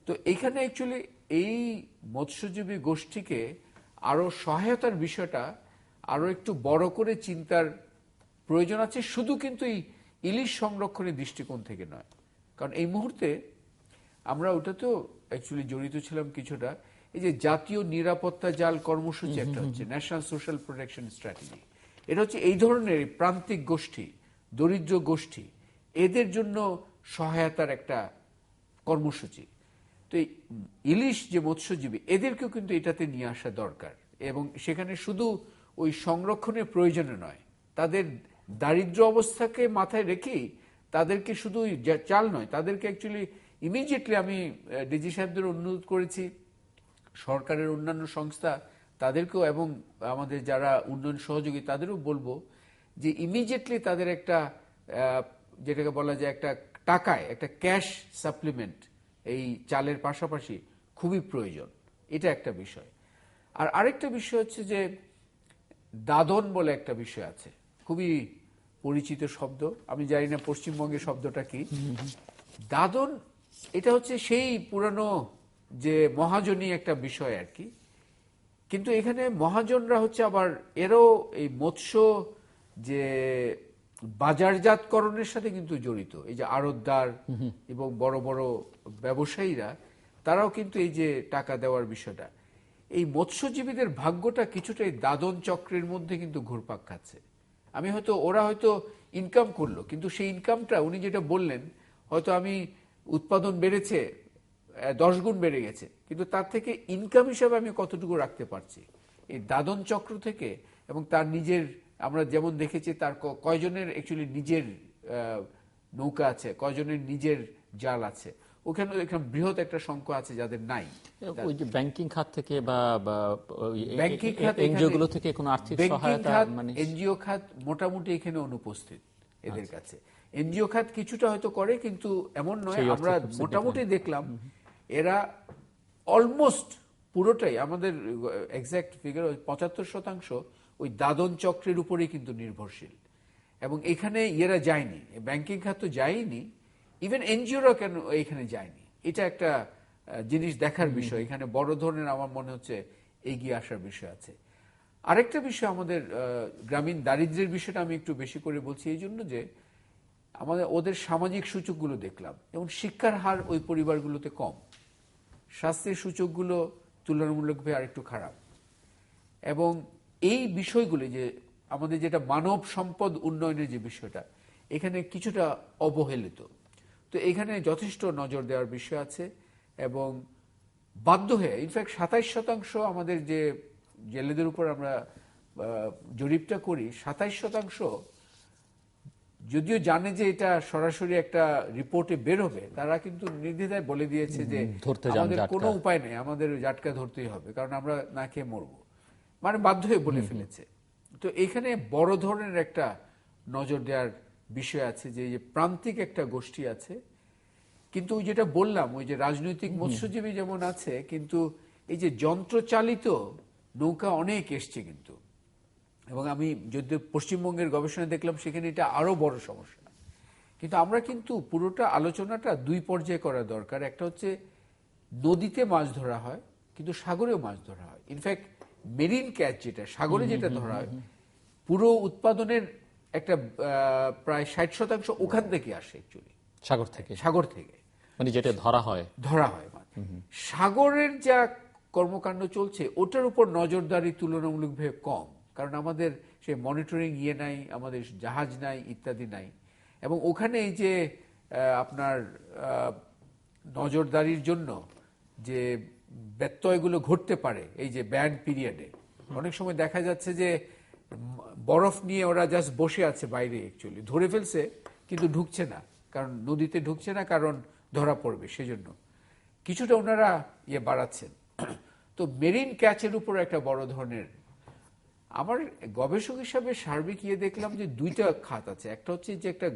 তো এইখানে অ্যাকচুয়ালি এই মৎস্যজীবী গোষ্ঠীকে আরো সহায়তার বিষয়টা আরো একটু বড় করে চিন্তার প্রয়োজন আছে, শুধু কিন্তু এই ইলিশ সংরক্ষণের দৃষ্টিকোণ থেকে নয়। কারণ এই মুহূর্তে আমরা ওটাতেও অ্যাকচুয়ালি জড়িত ছিলাম কিছুটা। এই যে জাতীয় নিরাপত্তা জাল কর্মসূচি একটা হচ্ছে, ন্যাশনাল সোশ্যাল প্রোটেকশন স্ট্র্যাটেজি, এটা হচ্ছে এই ধরনের প্রান্তিক গোষ্ঠী, দরিদ্র গোষ্ঠী, এদের জন্য সহায়তার একটা কর্মসূচি। তো ইলিশ যে মৎস্যজীবী, এদেরকেও কিন্তু এটাতে নিয়ে আসা দরকার, এবং সেখানে শুধু ওই সংরক্ষণের প্রয়োজনে নয়, তাদের দারিদ্র অবস্থাকে মাথায় রেখেই তাদেরকে শুধু চাল নয়, তাদেরকে অ্যাকচুয়ালি ইমিডিয়েটলি আমি ডিজি সাহেবদের অনুরোধ করেছি, সরকারের অন্যান্য সংস্থা তাদেরকেও এবং আমাদের যারা উন্নয়ন সহযোগী তাদেরও বলবো যে ইমিডিয়েটলি তাদের একটা যেটাকে বলা যায় একটা টাকায় একটা ক্যাশ সাপ্লিমেন্ট এই চালের পাশাপাশি খুবই প্রয়োজন। এটা একটা বিষয়। আর আরেকটা বিষয় হচ্ছে যে দাদন বলে একটা বিষয় আছে, খুবই পরিচিত শব্দ, আমি জানি না পশ্চিমবঙ্গের শব্দটা কি। দাদন এটা হচ্ছে সেই পুরানো যে মহাজনী একটা বিষয় আর কি, কিন্তু এখানে মহাজনরা হচ্ছে আবার এরও এই মৎস্য যে বাজারজাতকরণের সাথে কিন্তু জড়িত। এই যে আড়তদার এবং বড় বড় ব্যবসায়ীরা, তারাও কিন্তু এই যে টাকা দেওয়ার বিষয়টা, এই মৎস্যজীবীদের ভাগ্যটা কিছুটা এই দাদন চক্রের মধ্যে কিন্তু ঘুরপাক খাচ্ছে। আমি হয়তো ওরা হয়তো ইনকাম করলো, কিন্তু সেই ইনকামটা উনি যেটা বললেন, হয়তো আমি উৎপাদন বেড়েছে 10 গুণ বেড়ে গেছে, কিন্তু তার থেকে ইনকাম হিসাবে আমি কতটুকু রাখতে পারছি এই দাদন চক্র থেকে। এবং তার নিজের, আমরা যেমন দেখেছি তার কয়জনের অ্যাকচুয়ালি নিজের নৌকা আছে, কয়জনের নিজের জাল আছে, ওখানে বৃহৎ একটা সংখ্যা আছে যাদের নাই। ওই যে ব্যাংকিং খাত থেকে বা ব্যাংকিং খাত, এনজিও গুলো থেকে কোনো আর্থিক সহায়তা, মানে এনজিও খাত মোটামুটি এখানে অনুপস্থিত এদের কাছে। এনজিও খাত কিছুটা হয়তো করে, কিন্তু এমন নয়। আমরা মোটামুটি দেখলাম এরা অলমোস্ট পুরোটাই, আমাদের এক্সাক্ট ফিগার 75% ওই দাদন চক্রের উপরেই কিন্তু নির্ভরশীল। এবং এখানে এরা যায়নি, ব্যাংকিং খাত তো যায়নি, ইভেন এনজিওরা কেন এখানে যায়নি, এটা একটা জিনিস দেখার বিষয়। এখানে বড় ধরনের আমার মনে হচ্ছে এগিয়ে আসার বিষয় আছে। আরেকটা বিষয় আমাদের গ্রামীণ দারিদ্র্যের বিষয়টা আমি একটু বেশি করে বলছি এই জন্য যে আমাদের ওদের সামাজিক সূচকগুলো দেখলাম, এবং শিক্ষার হার ওই পরিবারগুলোতে কম, স্বাস্থ্যের সূচকগুলো তুলনামূলকভাবে আরেকটু খারাপ। এবং এই বিষয়গুলি যে আমাদের যেটা মানব সম্পদ উন্নয়নের যে বিষয়টা, এখানে কিছুটা অবহেলিত। তো এখানে যথেষ্ট নজর দেওয়ার বিষয় আছে। এবং বাধ্য হয়ে ইনফ্যাক্ট 27% আমাদের যে জেলেদের উপর আমরা জরিপটা করি, 27% যদিও জানে যে এটা সরাসরি একটা রিপোর্টে বের হবে, তারা কিন্তু নির্দ্বিধায় বলে দিয়েছে যে আমাদের কোনো উপায় নেই, আমাদের জাটকা ধরতেই হবে, কারণ আমরা না খেয়ে মরবো, মানে বাধ্য হয়ে বলে ফেলেছে। তো এখানে বড় ধরনের একটা নজর দেওয়ার বিষয় আছে যে প্রান্তিক একটা গোষ্ঠী আছে। কিন্তু ওই যেটা বললাম, ওই যে রাজনৈতিক মৎস্যজীবী যেমন আছে, কিন্তু এই যে যন্ত্রচালিত নৌকা অনেক এসছে কিন্তু। এবং আমি যদি পশ্চিমবঙ্গের গবেষণা দেখলাম, সেখানে এটা আরো বড় সমস্যা। কিন্তু আমরা কিন্তু পুরোটা আলোচনাটা 2 পর্যায়ে করা দরকার। একটা হচ্ছে নদীতে মাছ ধরা হয়, কিন্তু সাগরেও মাছ ধরা হয়। ইনফ্যাক্ট মেরিন ক্যাচ যেটা সাগরে যেটা ধরা হয়, পুরো উৎপাদনের একটা প্রায় 60% ওখান থেকে আসে, অ্যাকচুয়ালি সাগর থেকে, মানে যেটা ধরা হয় সাগরের যা কর্মকাণ্ড চলছে ওটার উপর নজরদারি তুলনামূলকভাবে কম, কারণ আমাদের সে মনিটরিং নাই, আমাদের জাহাজ নাই, ইত্যাদি নাই। এবং ওখানে এই যে আপনার নজরদারির জন্য যে ব্যত্যয়গুলো ঘটতে পারে, এই যে ব্যান পিরিয়ডে অনেক সময় দেখা যাচ্ছে যে বরফ নিয়ে ওরা জাস্ট বসে আছে বাইরে, অ্যাকচুয়ালি ধরে ফেলছে, কিন্তু ঢুকছে না, কারণ নদীতে ঢুকছে না, কারণ ধরা পড়বে, সেজন্য কিছুটা ওনারা বাড়াচ্ছেন। তো মেরিন ক্যাচের উপর একটা বড় ধরনের, আমার গবেষক হিসাবে সার্বিক দেখলাম যে দুইটা খাত আছে। একটা হচ্ছে যে একটা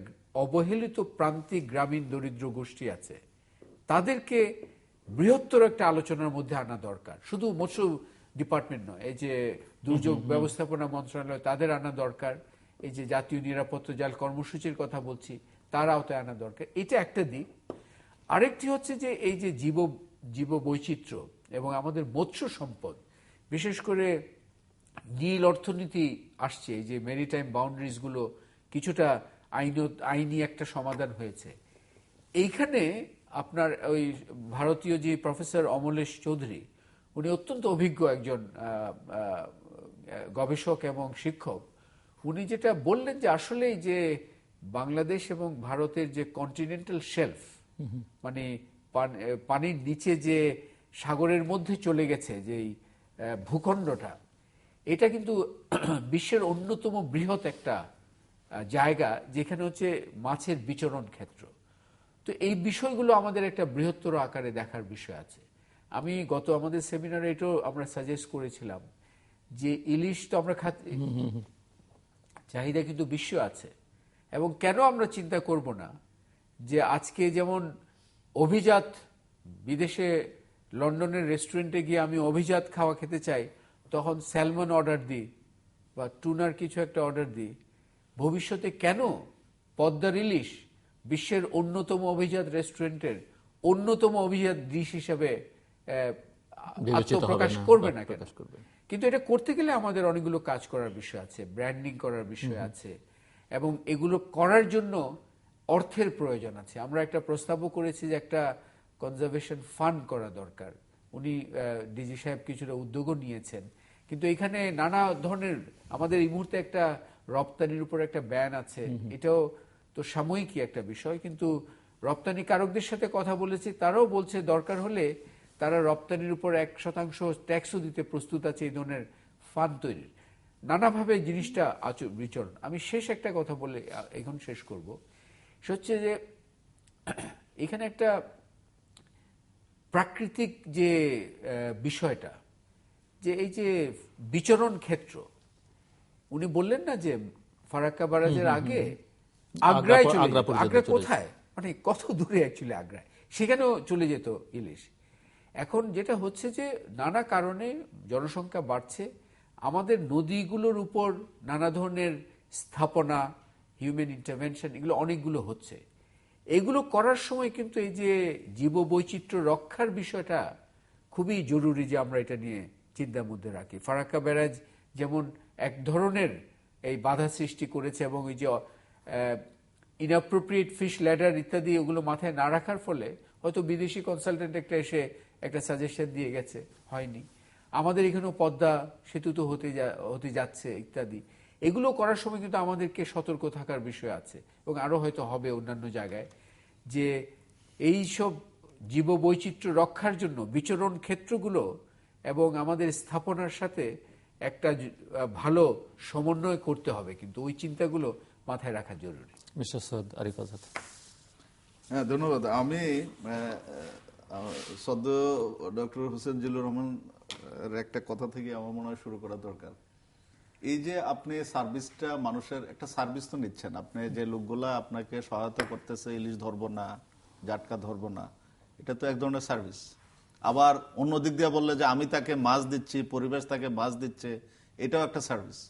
অবহেলিত প্রান্তিক গ্রামীণ দরিদ্র গোষ্ঠী আছে, তাদেরকে বৃহত্তর একটা আলোচনার মধ্যে আনা দরকার। শুধু মৎস্য ডিপার্টমেন্ট নয়, এই যে দুর্যোগ ব্যবস্থাপনা মন্ত্রণালয়, তাদের আনা দরকার। এই যে জাতীয় নিরাপত্তা জাল কর্মসূচির কথা বলছি, তার আওতায় আনা দরকার। এটা একটা দিক। আরেকটি হচ্ছে যে এই যে জীব বৈচিত্র্য এবং আমাদের মৎস্য সম্পদ, বিশেষ করে নীল অর্থনীতি আসছে, এই যে মেরিটাইম বাউন্ডারিজ গুলো কিছুটা আইনি একটা সমাধান হয়েছে। এইখানে আপনার ওই ভারতীয় যে প্রফেসর অমলেশ চৌধুরী, উনি অত্যন্ত অভিজ্ঞ একজন গবেষক এবং শিক্ষক। উনি যেটা বললেন যে আসলে যে বাংলাদেশ এবং ভারতের যে কন্টিনেন্টাল শেলফ, মানে পানির নিচে যে সাগরের মধ্যে চলে গেছে যে ভূখণ্ডটা, এটা কিন্তু বিশ্বের অন্যতম বৃহৎ একটা জায়গা, যেখানে হচ্ছে মাছের বিচরণ ক্ষেত্র। তো এই বিষয়গুলো আমাদের একটা বৃহত্তর আকারে দেখার বিষয় আছে। আমি আমাদের সেমিনারে এটাও আমরা সাজেস্ট করেছিলাম যে ইলিশ তো আমরা খাচ্ছি, চাহিদা কিন্তু বিশ্ব আছে, এবং কেন আমরা চিন্তা করব না যে আজকে যেমন অভিজাত, বিদেশে লন্ডনের রেস্টুরেন্টে গিয়ে আমি অভিজাত খাওয়া খেতে চাই, তখন স্যালমন অর্ডার দিই বা টুনার কিছু একটা অর্ডার দিই। ভবিষ্যতে কেন পদ্মার ইলিশ বিশ্বের অন্যতম অভিজাত রেস্টুরেন্টের অন্যতম অভিজাত ডিশ হিসেবে আত্মপ্রকাশ করবে না কেন? কিন্তু এটা করতে গেলে আমাদের অনেকগুলো কাজ করার বিষয় আছে, ব্র্যান্ডিং করার বিষয় আছে, এবং এগুলো করার জন্য অর্থের প্রয়োজন আছে। আমরা একটা প্রস্তাবও করেছি যে একটা কনজারভেশন ফান্ড করা দরকার। উনি ডিজি সাহেব কিছুটা উদ্যোগও নিয়েছেন, কিন্তু এখানে নানা ধরনের, আমাদের এই মুহূর্তে একটা রপ্তানির উপর একটা ব্যান আছে, এটাও তো সাময়িকই একটা বিষয়, কিন্তু রপ্তানিকারকদের সাথে কথা বলেছি, তারাও বলছে দরকার হলে তারা রপ্তানির উপর 1% ট্যাক্সও দিতে প্রস্তুত আছে এই ধরনের ফান্ড তৈরির। নানাভাবে জিনিসটা বিচরণ। আমি শেষ একটা কথা বলে এখন শেষ করব, সে হচ্ছে যে এখানে একটা প্রাকৃতিক যে বিষয়টা, যে এই যে বিচরণ ক্ষেত্র, উনি বললেন না যে ফারাক্কা ব্যারাজের আগে আগ্রায় চলে যেত। আগ্রা কোথায়, মানে কত দূরে অ্যাকচুয়ালি আগ্রায়, সেখানেও চলে যেত ইলিশ। এখন যেটা হচ্ছে যে নানা কারণে জনসংখ্যা বাড়ছে, আমাদের নদীগুলোর উপর নানা ধরনের স্থাপনা, হিউম্যান ইন্টারভেনশন, এগুলো অনেকগুলো হচ্ছে। এগুলো করার সময় কিন্তু এই যে জীববৈচিত্র্য রক্ষার বিষয়টা খুবই জরুরি যে আমরা এটা নিয়ে চিন্তার মধ্যে রাখি। ফারাক্কা ব্যারাজ যেমন এক ধরনের এই বাধা সৃষ্টি করেছে, এবং এই যে ইনঅ্যাপ্রোপ্রিয়েট ফিশ ল্যাডার ইত্যাদি ওগুলো মাথায় না রাখার ফলে হয়তো বিদেশি কনসালটেন্ট একটা এসে একটা সাজেশন দিয়ে গেছে, হয়নি। আমাদের এখানেও পদ্মা সেতু তো হতে যাচ্ছে ইত্যাদি। এগুলো করার সময় কিন্তু আমাদেরকে সতর্ক থাকার বিষয় আছে, এবং আরো হয়তো হবে অন্যান্য জায়গায়, যে এই সব জীববৈচিত্র্য রক্ষার জন্য বিচরণ ক্ষেত্রগুলো এবং আমাদের স্থাপনার সাথে একটা ভালো সমন্বয় করতে হবে, কিন্তু ওই চিন্তাগুলো মাথায় রাখা জরুরি। মিস্টার সৈয়দ আরিফ আজাদ। হ্যাঁ, ধন্যবাদ। আমি সদ্য ডক্টর হোসেন জিল্লুর রহমানের একটা কথা থেকে আমার মনে হয় শুরু করা দরকার। এই যে আপনি সার্ভিসটা, মানুষের একটা সার্ভিস তো নিচ্ছেন, আপনি যে লোকগুলা আপনাকে সহায়তা করতেছে, ইলিশ ধরবো না, জাটকা ধরবো না, এটা তো এক ধরনের সার্ভিস। আবার অন্য দিক দিয়ে বললে যে আমি তাকে মাছ দিচ্ছি, পরিবেশ তাকে মাছ দিচ্ছে, এটাও একটা সার্ভিস।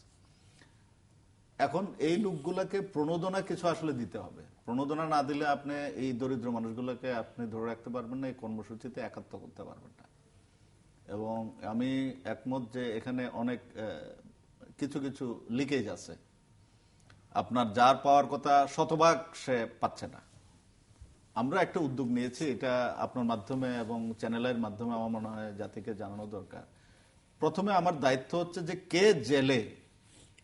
এখন এই লোকগুলাকে প্রণোদনা কিছু আসলে দিতে হবে। প্রণোদনা না দিলে আপনি এই দরিদ্র মানুষগুলোকে আপনি ধরে রাখতে পারবেন না, এই কর্মসূচিতে একাত্ম করতে পারবেন না। এবং আমি একমত যে এখানে অনেক কিছু কিছু লিকেজ আছে। আপনার যার পাওয়ার কথা শতভাগ সে পাচ্ছে না। আমরা একটা উদ্যোগ নিয়েছি, এটা আপনার মাধ্যমে এবং চ্যানেলের মাধ্যমে আমার মনে হয় জাতিকে জানানো দরকার। প্রথমে আমার দায়িত্ব হচ্ছে যে কে জেলে,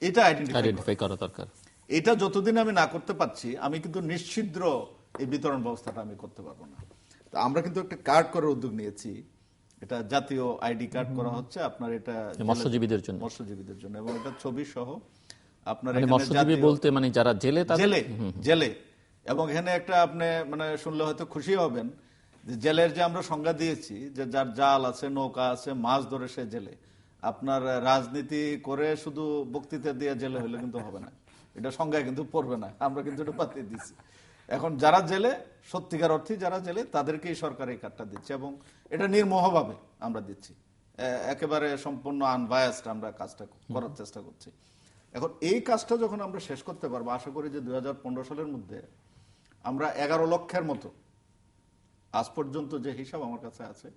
এটা আইডেন্টিফাই করা দরকার। এটা যতদিন আমি না করতে পারছি, আমি কিন্তু নিশ্চিদ্র এই বিতরণ ব্যবস্থাটা আমি করতে পারবো না। তো আমরা কিন্তু একটা কার্ড করার উদ্যোগ নিয়েছি, এটা জাতীয় আইডি কার্ড করা হচ্ছে আপনার, এটা মৎস্যজীবীদের জন্য, এবং এটা ছবি সহ আপনার। মৎস্যজীবী বলতে মানে যারা জেলে, জেলে এবং এখানে একটা আপনি মানে শুনলে হয়তো খুশি হবেন যে জেলের যে আমরা সংজ্ঞা দিয়েছি যে যার জাল আছে, নৌকা আছে, মাছ ধরে সে জেলে। আপনার রাজনীতি করে শুধু বক্তৃতা দিয়ে জেলে হলে কিন্তু হবে না, এটা সংজ্ঞায় কিন্তু পড়বে না, আমরা কিন্তু এটা পাতিয়ে দিচ্ছি। এখন যারা জেলে, সত্যিকার অর্থে যারা জেলে, তাদেরকেই সরকার এই কার্ডটা দিচ্ছে এবং এটা নির্মোহভাবে আমরা দিচ্ছি, একেবারে সম্পূর্ণ আনবায়াসড আমরা কাজটা করার চেষ্টা করছি। এখন এই কাজটা যখন আমরা শেষ করতে পারবো, আশা করি যে 2015 সালের মধ্যে আমরা 11 লক্ষের মতো, আজ পর্যন্ত যে হিসাব আমার কাছে আছে,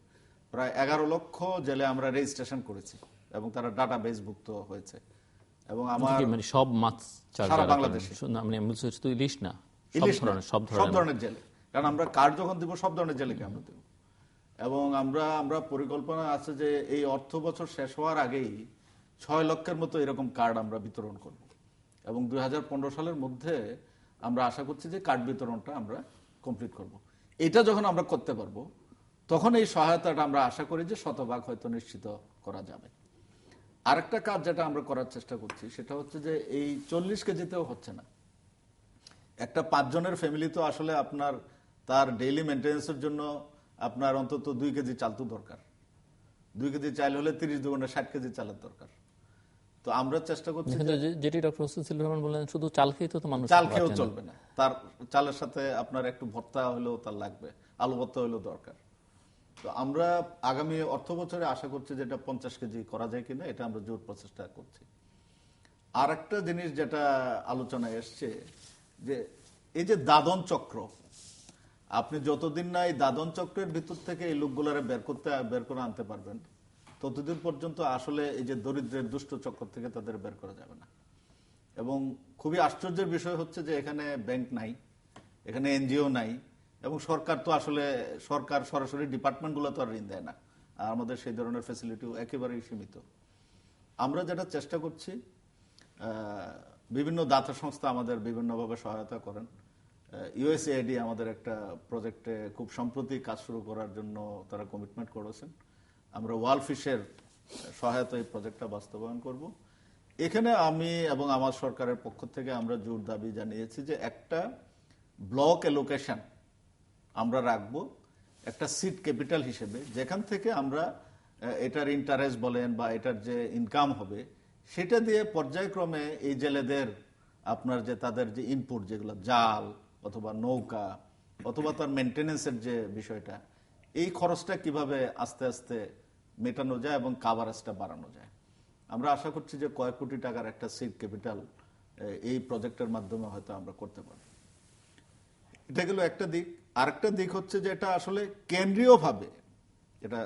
প্রায় 11 লক্ষ জেলে আমরা রেজিস্ট্রেশন করেছি এবং তারা ডাটাবেস ভুক্ত হয়েছে। এবং আমার মানে সব মাছ সারা বাংলাদেশে, মানে ইলিশ না, সব ধরনের জেলে, কারণ আমরা কার্ড যখন দিব সব ধরনের জেলেকে আমরা দেব। এবং আমরা পরিকল্পনা আছে যে এই অর্থ বছর শেষ হওয়ার আগেই 6 লক্ষের মতো এরকম কার্ড আমরা বিতরণ করব এবং 2015 সালের মধ্যে আমরা আশা করছি যে কার্ড বিতরণটা আমরা কমপ্লিট করব। এটা যখন আমরা করতে পারবো তখন এই সহায়তাটা আমরা আশা করি যে শতভাগ হয়তো নিশ্চিত করা যাবে। আরেকটা কাজ যেটা আমরা করার চেষ্টা করছি সেটা হচ্ছে যে এই 40 কেজিতেও হচ্ছে না। একটা 5 জনের ফ্যামিলি তো আসলে আপনার তার ডেইলি মেনটেন্যান্সের জন্য আপনার অন্তত 2 কেজি চাল তো দরকার। 2 কেজি চাল হলে 30 দুগুণে 60 কেজি চালের দরকার। তো আমরা চেষ্টা করছি, যেটি ডক্টর হোসেন রহমান বললেন, শুধু চাল খেয়ে তো মানুষ চাল খেয়েও চলবে না, তার চালের সাথে আপনার একটু ভর্তা হলেও তার লাগবে, আলু ভর্তা হলেও দরকার। তো আমরা আগামী অর্থ বছরে আশা করছি যে এটা 50 কেজি করা যায় কিনা, এটা আমরা জোর প্রচেষ্টা করছি। আর একটা জিনিস যেটা আলোচনায় এসছে যে এই যে দাদন চক্র, আপনি যতদিন না এই দাদন চক্রের ভিতর থেকে এই লোকগুলারে বের করে আনতে পারবেন, ততদিন পর্যন্ত আসলে এই যে দরিদ্রের দুষ্ট চক্র থেকে তাদের বের করা যাবে না। এবং খুবই আশ্চর্যের বিষয় হচ্ছে যে এখানে ব্যাংক নাই, এখানে এনজিও নাই, এবং সরকার তো আসলে সরকার সরাসরি ডিপার্টমেন্টগুলো তো আর ঋণ দেয় না, আর আমাদের সেই ধরনের ফ্যাসিলিটিও একেবারেই সীমিত। আমরা যেটা চেষ্টা করছি, বিভিন্ন দাতা সংস্থা আমাদের বিভিন্নভাবে সহায়তা করেন। ইউএসএআইডি আমাদের একটা প্রজেক্টে খুব সম্প্রতি কাজ শুরু করার জন্য তারা কমিটমেন্ট করেছেন। আমরা ওয়ার্ল্ড ফিশের সহায়তা এই প্রজেক্টটা বাস্তবায়ন করব। এখানে আমি এবং আমার সরকারের পক্ষ থেকে আমরা জোর দাবি জানিয়েছি যে একটা ব্লক অ্যালোকেশন আমরা রাখবো একটা সিড ক্যাপিটাল হিসেবে, যেখান থেকে আমরা এটার ইন্টারেস্ট বলেন বা এটার যে ইনকাম হবে সেটা দিয়ে পর্যায়ক্রমে এই জেলেদের আপনার যে তাদের যে ইনপুট, যেগুলো জাল অথবা নৌকা অথবা তার মেনটেনেন্সের যে বিষয়টা, এই খরচটা কিভাবে আস্তে আস্তে মেটানো যায় এবং কাভারেজটা বাড়ানো যায়। আমরা আশা করছি যে কয়েক কোটি টাকার একটা সিড ক্যাপিটাল এই প্রজেক্টের মাধ্যমে হয়তো আমরা করতে পারব। এটা গেল একটা দিক। আরেকটা দিক হচ্ছে যে এটা আসলে কেন্দ্রীয়ভাবে, এটা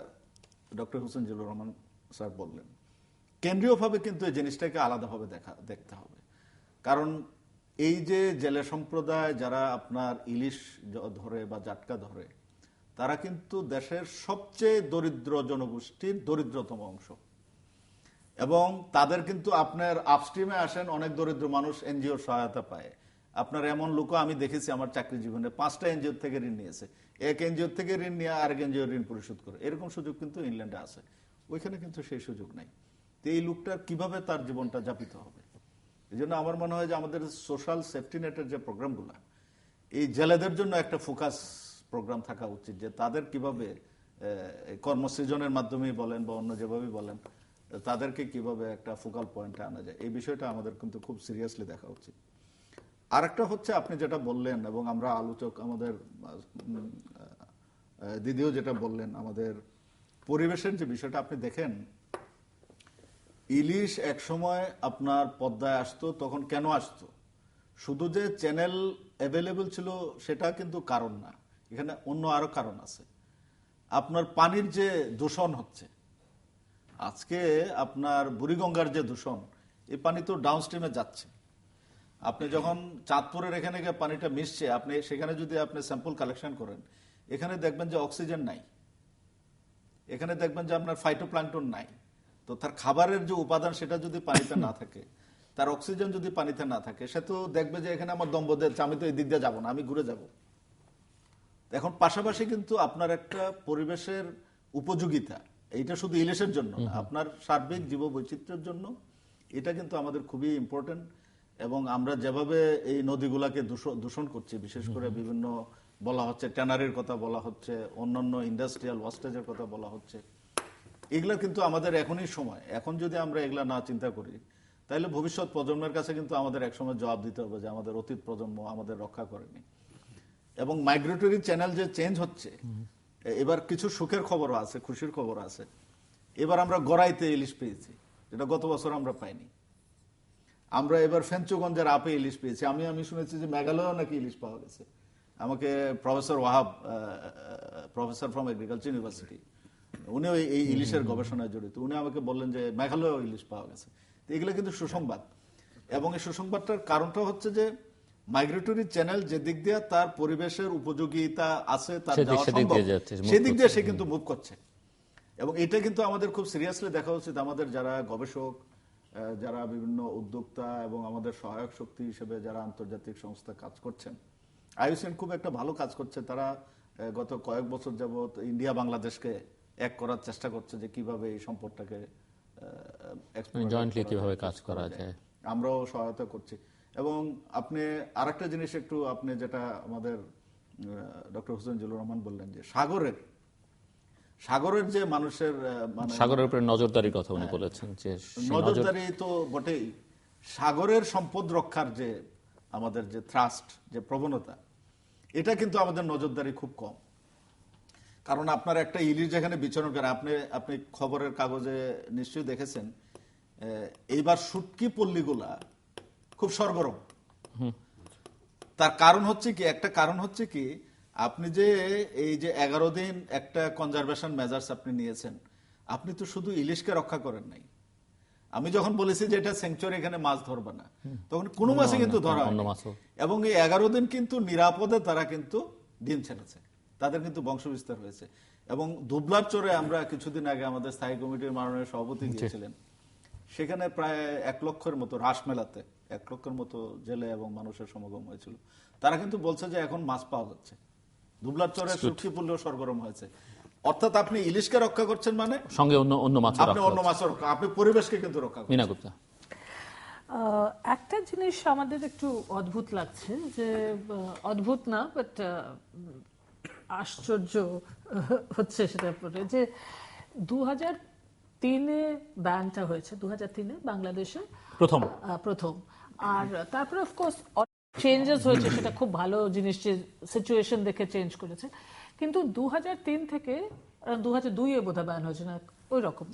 ডক্টর হোসেন জিল্লুর রহমান স্যার বললেন, কেন্দ্রীয়ভাবে কিন্তু এই জিনিসটাকে আলাদাভাবে দেখতে হবে। কারণ এই যে জেলে সম্প্রদায় যারা আপনার ইলিশ ধরে বা জাটকা ধরে, তারা কিন্তু দেশের সবচেয়ে দরিদ্র জনগোষ্ঠীর দরিদ্রতম অংশ, এবং তাদের কিন্তু আপনার আপস্ট্রিমে আসেন অনেক দরিদ্র মানুষ এনজিওর সহায়তা পায়। আপনার এমন লোকও আমি দেখেছি আমার চাকরি জীবনে, 5টা এনজিও থেকে ঋণ নিয়েছে, এক এনজিও থেকে ঋণ নিয়ে আরেক এনজিও ঋণ পরিশোধ করে, এরকম সুযোগ কিন্তু ইংল্যান্ডে আছে। ওইখানে কিন্তু সেই সুযোগ নাই। তো এই লোকটার কিভাবে তার জীবনটা যাপিত হবে? এই জন্য আমার মনে হয় যে আমাদের সোশ্যাল সেফটি নেটের যে প্রোগ্রামগুলো, এই জেলেদের জন্য একটা ফোকাস প্রোগ্রাম থাকা উচিত, যে তাদের কিভাবে কর্মসৃজনের মাধ্যমেই বলেন বা অন্য যেভাবেই বলেন, তাদেরকে কিভাবে একটা ফোকাল পয়েন্টে আনা যায়, এই বিষয়টা আমাদের কিন্তু খুব সিরিয়াসলি দেখা উচিত। আরেকটা হচ্ছে আপনি যেটা বললেন, এবং আমরা আলোচক আমাদের দিদিও যেটা বললেন, আমাদের পরিবেশের যে বিষয়টা, আপনি দেখেন ইলিশ এক সময় আপনার পদ্মায় আসতো, তখন কেন আসতো? শুধু যে চ্যানেল অ্যাভেলেবল ছিল সেটা কিন্তু কারণ না, এখানে অন্য আরো কারণ আছে। আপনার পানির যে দূষণ হচ্ছে, আজকে আপনার বুড়িগঙ্গার যে দূষণ, এই পানি তো ডাউনস্ট্রিমে যাচ্ছে। আপনি যখন চাঁদপুরের এখানে গিয়ে পানিটা মিশছে, আপনি সেখানে যদি আপনি স্যাম্পল কালেকশন করেন, এখানে দেখবেন যে অক্সিজেন নাই, এখানে দেখবেন যে আপনার ফাইটোপ্ল্যাঙ্কটন নাই। তো তার খাবারের যে উপাদান সেটা যদি পানিতে না থাকে, তার অক্সিজেন যদি পানিতে না থাকে, সে তো দেখবে যে এখানে আমার দম্ভ দিচ্ছে, আমি তো এই দিক দিয়ে যাবো না, আমি ঘুরে যাব। এখন পাশাপাশি কিন্তু আপনার একটা পরিবেশের উপযোগিতা, এইটা শুধু ইলিশের জন্য না, আপনার সার্বিক জীববৈচিত্র্যের জন্য এটা কিন্তু আমাদের খুবই ইম্পর্টেন্ট। এবং আমরা যেভাবে এই নদীগুলাকে দূষণ করছি, বিশেষ করে বিভিন্ন বলা হচ্ছে ট্যানারির কথা বলা হচ্ছে, অন্যান্য ইন্ডাস্ট্রিয়াল ওয়াস্টেজের কথা বলা হচ্ছে, এগুলা কিন্তু আমাদের এখনই সময়। এখন যদি আমরা এগুলা না চিন্তা করি তাহলে ভবিষ্যৎ প্রজন্মের কাছে কিন্তু আমাদের একসময় জবাব দিতে হবে যে আমাদের অতীত প্রজন্ম আমাদের রক্ষা করেনি। এবং মাইগ্রেটরি চ্যানেল যে চেঞ্জ হচ্ছে, এবার কিছু সুখের খবরও আছে, খুশির খবর আছে। এবার আমরা গড়াইতে ইলিশ পেয়েছি, যেটা গত বছর আমরা পাইনি। আমরা এবার ফেঞ্চুগঞ্জের আপে ইলিশ পেয়েছি। আমি শুনেছি যে মেঘালয়েও নাকি ইলিশ পাওয়া গেছে। আমাকে professor Wahab, professor from agriculture university, উনিও এই ইলিশের গবেষণায় জড়িত, উনি আমাকে বললেন যে মেঘালয়েও ইলিশ পাওয়া গেছে। এগুলো কিন্তু সুসংবাদ। এবং এই সুসংবাদটার কারণটা হচ্ছে যে মাইগ্রেটরি চ্যানেল যে দিক দিয়ে তার পরিবেশের উপযোগিতা আছে, তার যাওয়া সম্ভব, সেদিক দিয়ে সে কিন্তু মুভ করছে। এবং এটা কিন্তু আমাদের খুব সিরিয়াসলি দেখা উচিত। আমাদের যারা গবেষক, যারা বিভিন্ন উদ্যোক্তা এবং আমাদের সহায়ক শক্তি হিসেবে যারা আন্তর্জাতিক সংস্থা কাজ করছেন, আইইউসিএন খুব একটা ভালো কাজ করছে। তারা গত কয়েক বছর যাবত ইন্ডিয়া বাংলাদেশকে এক করার চেষ্টা করছে যে কিভাবে এই সম্পদটাকে জয়েন্টলি কিভাবে কাজ করা যায়, আমরাও সহায়তা করছি। এবং আপনি আরেকটা জিনিস একটু, আপনি যেটা আমাদের ডক্টর হোসেন জিল্লুর রহমান বললেন যে সাগরের যে মানুষের সাগরের উপরে নজরদারির কথা উনি বলেছেন, যে নজরদারি তো বটেই, সাগরের সম্পদ রক্ষার যে আমাদের যে থ্রাস্ট, যে প্রবণতা, এটা কিন্তু আমাদের নজরদারি খুব কম। কারণ আপনার একটা ইলিশ যেখানে বিচরণ করে, আপনি খবরের কাগজে নিশ্চয়ই দেখেছেন, এইবার শুটকি পল্লীগুলা খুব সরগরম। তার কারণ হচ্ছে কি, একটা কারণ হচ্ছে কি, আপনি যে এই যে 11 দিন একটা কনজারভেশন মেজার্স আপনি নিয়েছেন, আপনি তো শুধু ইলিশকে রক্ষা করেন নাই। আমি যখন বলেছি যে এটা সেঞ্চুরি, এখানে মাছ ধরবে না, তখন কোনো মাছে কিন্তু ধরা হয়। এবং এই 11 দিন কিন্তু নিরাপদে তারা কিন্তু ডিম ছেড়েছে, তাদের কিন্তু বংশবিস্তার হয়েছে। এবং দুবলার চরে আমরা কিছুদিন আগে আমাদের স্থায়ী কমিটির মাননীয় সভাপতি গিয়েছিলেন, সেখানে প্রায় 1 লক্ষের মতো, রাস মেলাতে 1 লক্ষের মতো জেলে এবং মানুষের সমাগম হয়েছিল। তারা কিন্তু বলছে যে এখন মাছ পাওয়া যাচ্ছে, দুবলার চরে শুটকি পল্লীও সরগরম হয়েছে। অর্থাৎ আপনি ইলিশকে রক্ষা করছেন, মানে সঙ্গে অন্য মাছ, আপনি পরিবেশকে কিন্তু রক্ষা করছেন। মিনা গুপ্তা, একটা জিনিস আমাদের একটু অদ্ভুত লাগছে, যে অদ্ভুত না বাট আশ্চর্য হচ্ছে সেটার পরে, যে 2003-এ ব্যানটা হয়েছে, 2003-এ বাংলাদেশে প্রথম। আর তারপরে অফকোর্স চেঞ্জেস হয়েছে, সেটা খুব ভালো জিনিস যে সিচুয়েশন দেখে চেঞ্জ করেছে। কিন্তু 2003 থেকে 2002-এ বোধহয় ব্যান হয়েছে না, ওই রকম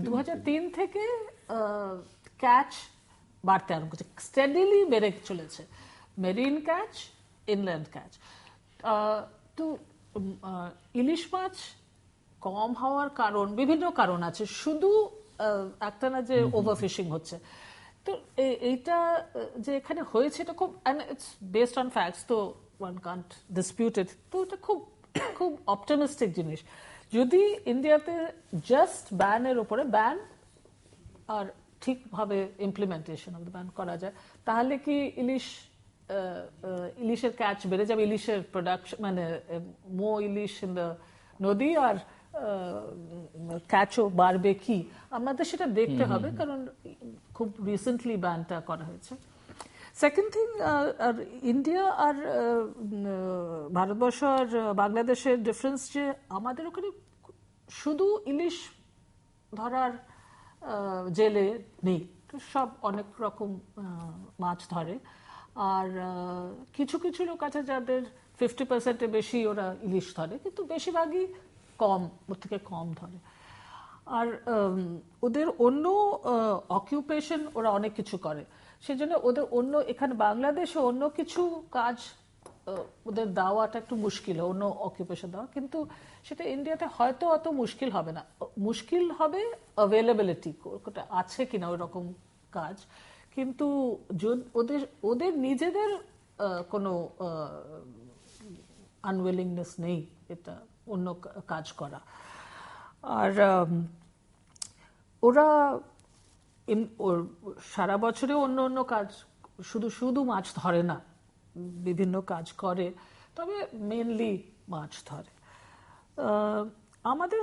2003 থেকে ক্যাচ বাড়তে আরম্ভ করছে, স্টেডিলি বেড়ে চলেছে, মেরিন ক্যাচ, ইনল্যান্ড ক্যাচ। তো ইলিশ মাছ কম হওয়ার কারণ, বিভিন্ন কারণ আছে, শুধু একটা না যে ওভারফিশিং হচ্ছে। তো এইটা যে এখানে হয়েছে, এটা খুব, ইটস বেসড অন ফ্যাক্টস, তো ওয়ান কান্ট ডিসপিউট ইট। তো এটা খুব খুব অপটিমিস্টিক জিনিস। যদি ইন্ডিয়াতে জাস্ট ব্যানের উপরে ব্যান আর ঠিকভাবে ইমপ্লিমেন্টেশন অফ দ্য ব্যান করা যায়, তাহলে কি ইলিশের ক্যাচ বেড়ে যাবে, ইলিশের প্রোডাকশন, মানে মো ইলিশ ইন দ্য নদী, আর ক্যাচও বাড়বে কি, আমাদের সেটা দেখতে হবে, কারণ খুব রিসেন্টলি ব্যানটা করা হয়েছে। সেকেন্ড থিং, আর ইন্ডিয়া আর ভারতবর্ষ আর বাংলাদেশের ডিফারেন্স, যে আমাদের ওখানে শুধু ইলিশ ধরার জেলে নেই, সব অনেক রকম মাছ ধরে। আর কিছু কিছু লোক আছে যাদের 50%-এর বেশি ওরা ইলিশ ধরে, কিন্তু বেশিরভাগই ওর থেকে কম ধরে। আর ওদের অন্য অকুপেশন, ওরা অনেক কিছু করে, সেজন্য ওদের অন্য, এখানে বাংলাদেশে অন্য কিছু কাজ ওদের দেওয়াটা একটু মুশকিল, অন্য অকুপেশন দেওয়া, কিন্তু সেটা ইন্ডিয়াতে হয়তো অত মুশকিল হবে না। মুশকিল হবে অ্যাভেলেবিলিটি, ওটা আছে কিনা ওই রকম কাজ। কিন্তু ওদের নিজেদের কোনো আনউইলিংনেস নেই এটা অন্য কাজ করা। আর ওরা সারা বছরে অন্য অন্য কাজ, শুধু মাছ ধরে না, বিভিন্ন কাজ করে, তবে মেনলি মাছ ধরে। আমাদের,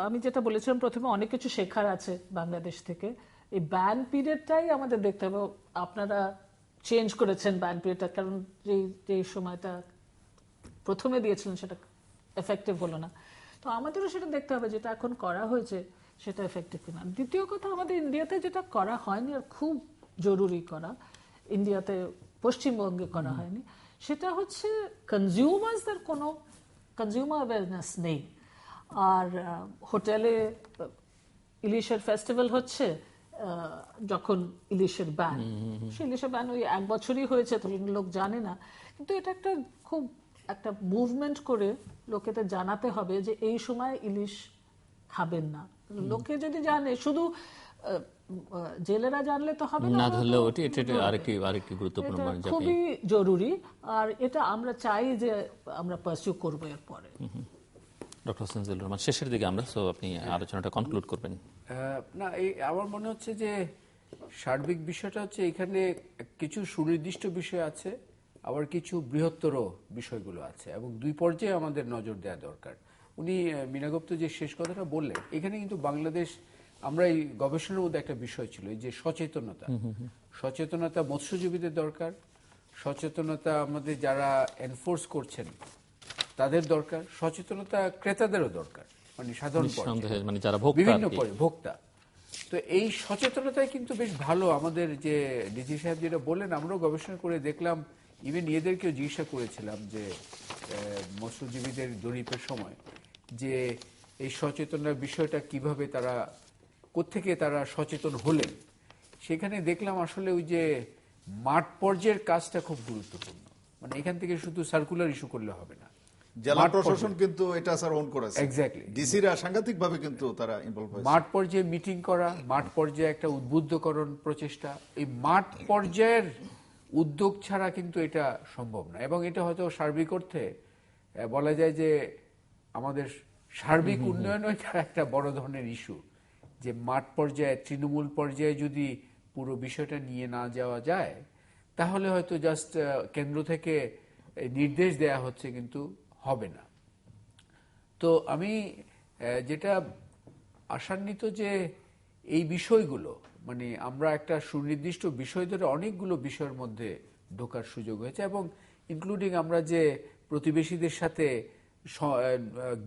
আমি যেটা বলেছিলাম প্রথমে, অনেক কিছু শেখার আছে বাংলাদেশ থেকে। এই ব্যান পিরিয়ডটাই আমাদের দেখতে হবে। আপনারা চেঞ্জ করেছেন ব্যান পিরিয়ডটা, কারণ যে সময়টা প্রথমে দিয়েছিলেন সেটা এফেক্টিভ হলো না। তো আমাদেরও সেটা দেখতে হবে যেটা এখন করা হয়েছে সেটা এফেক্টিভ কিনা। দ্বিতীয় কথা, আমাদের ইন্ডিয়াতে যেটা করা হয়নি আর খুব জরুরি করা, ইন্ডিয়াতে পশ্চিমবঙ্গে করা হয়নি, সেটা হচ্ছে কনজিউমার্সদের কোনো কনজিউমার অ্যাওয়ারনেস নেই। আর হোটেলে ইলিশের ফেস্টিভ্যাল হচ্ছে যখন ইলিশের ব্যান, সে ইলিশের ব্যান ওই 1 বছরই হয়েছে, তো লোক জানে না। কিন্তু এটা খুব একটা মুভমেন্ট করে লোকেদের জানাতে হবে যে এই সময় ইলিশ খাবেন না। লোকে যদি জানে, শুধু জেলেরা জানলে তো হবে না, ধরলেও এটা আরেকটি গুরুত্বপূর্ণ এটা খুবই জরুরি। আর এটা আমরা চাই যে আমরা পারসিউ করবো এরপরে। ডক্টর হোসেন জিল্লুর রহমান, শেষের দিকে আমরা, সো আপনি আলোচনাটা কনক্লুড করবেন। না, আমার মনে হচ্ছে যে সার্বিক বিষয়টা হচ্ছে এখানে কিছু সুনির্দিষ্ট বিষয় আছে, আবার কিছু বৃহত্তর বিষয়গুলো আছে, এবং 2 পর্যায়ে আমাদের নজর দেওয়া দরকার। উনি মীনাগুপ্ত যে শেষ কথাটা বললেন, এখানে কিন্তু বাংলাদেশ, আমরা এই গবেষণার মধ্যে একটা বিষয় ছিল যে সচেতনতা মৎস্যজীবীদের দরকার, সচেতনতা আমাদের যারা এনফোর্স করছেন তাদের দরকার, সচেতনতা ক্রেতাদেরও দরকার, মানে সাধারণ মানে যারা বিভিন্ন ভোক্তা। তো এই সচেতনতাই কিন্তু বেশ ভালো। আমাদের যে ডিজি সাহেব যেটা বললেন, আমরাও গবেষণা করে দেখলাম, ইভেন এদেরকেও জিজ্ঞাসা করেছিলাম যে মৎস্যজীবীদের জরিপের সময়, যে এই সচেতনার বিষয়টা কিভাবে তারা, কোত্থেকে তারা সচেতন হলেন। সেখানে দেখলাম আসলে ওই যে মাঠ পর্যায়ের কাজটা খুব গুরুত্বপূর্ণ। মানে এখান থেকে শুধু সার্কুলার ইস্যু করলে হবে না, জেলা প্রশাসন কিন্তু এটা স্যার অন করেছে। এক্স্যাক্টলি, ডিসিরা সাংঘাতিকভাবে কিন্তু তারা ইনভলভ হয়েছে। মাঠ পর্যায়ে মিটিং করা, মাঠ পর্যায়ে একটা উদ্বুদ্ধকরণ প্রচেষ্টা, এই মাঠ পর্যায়ের উদ্যোগ ছাড়া কিন্তু এটা সম্ভব না। এবং এটা হয়তো সার্বিক অর্থে বলা যায় যে আমাদের সার্বিক উন্নয়নও একটা বড় ধরনের ইস্যু, যে মাঠ পর্যায়ে, তৃণমূল পর্যায়ে যদি পুরো বিষয়টা নিয়ে না যাওয়া যায়, তাহলে হয়তো জাস্ট কেন্দ্র থেকে নির্দেশ দেয়া হচ্ছে, কিন্তু হবে না। তো আমি যেটা আশান্বিত যে এই বিষয়গুলো, মানে আমরা একটা সুনির্দিষ্ট বিষয় ধরে অনেকগুলো বিষয়ের মধ্যে ঢোকার সুযোগ হয়েছে, এবং ইনক্লুডিং আমরা যে প্রতিবেশীদের সাথে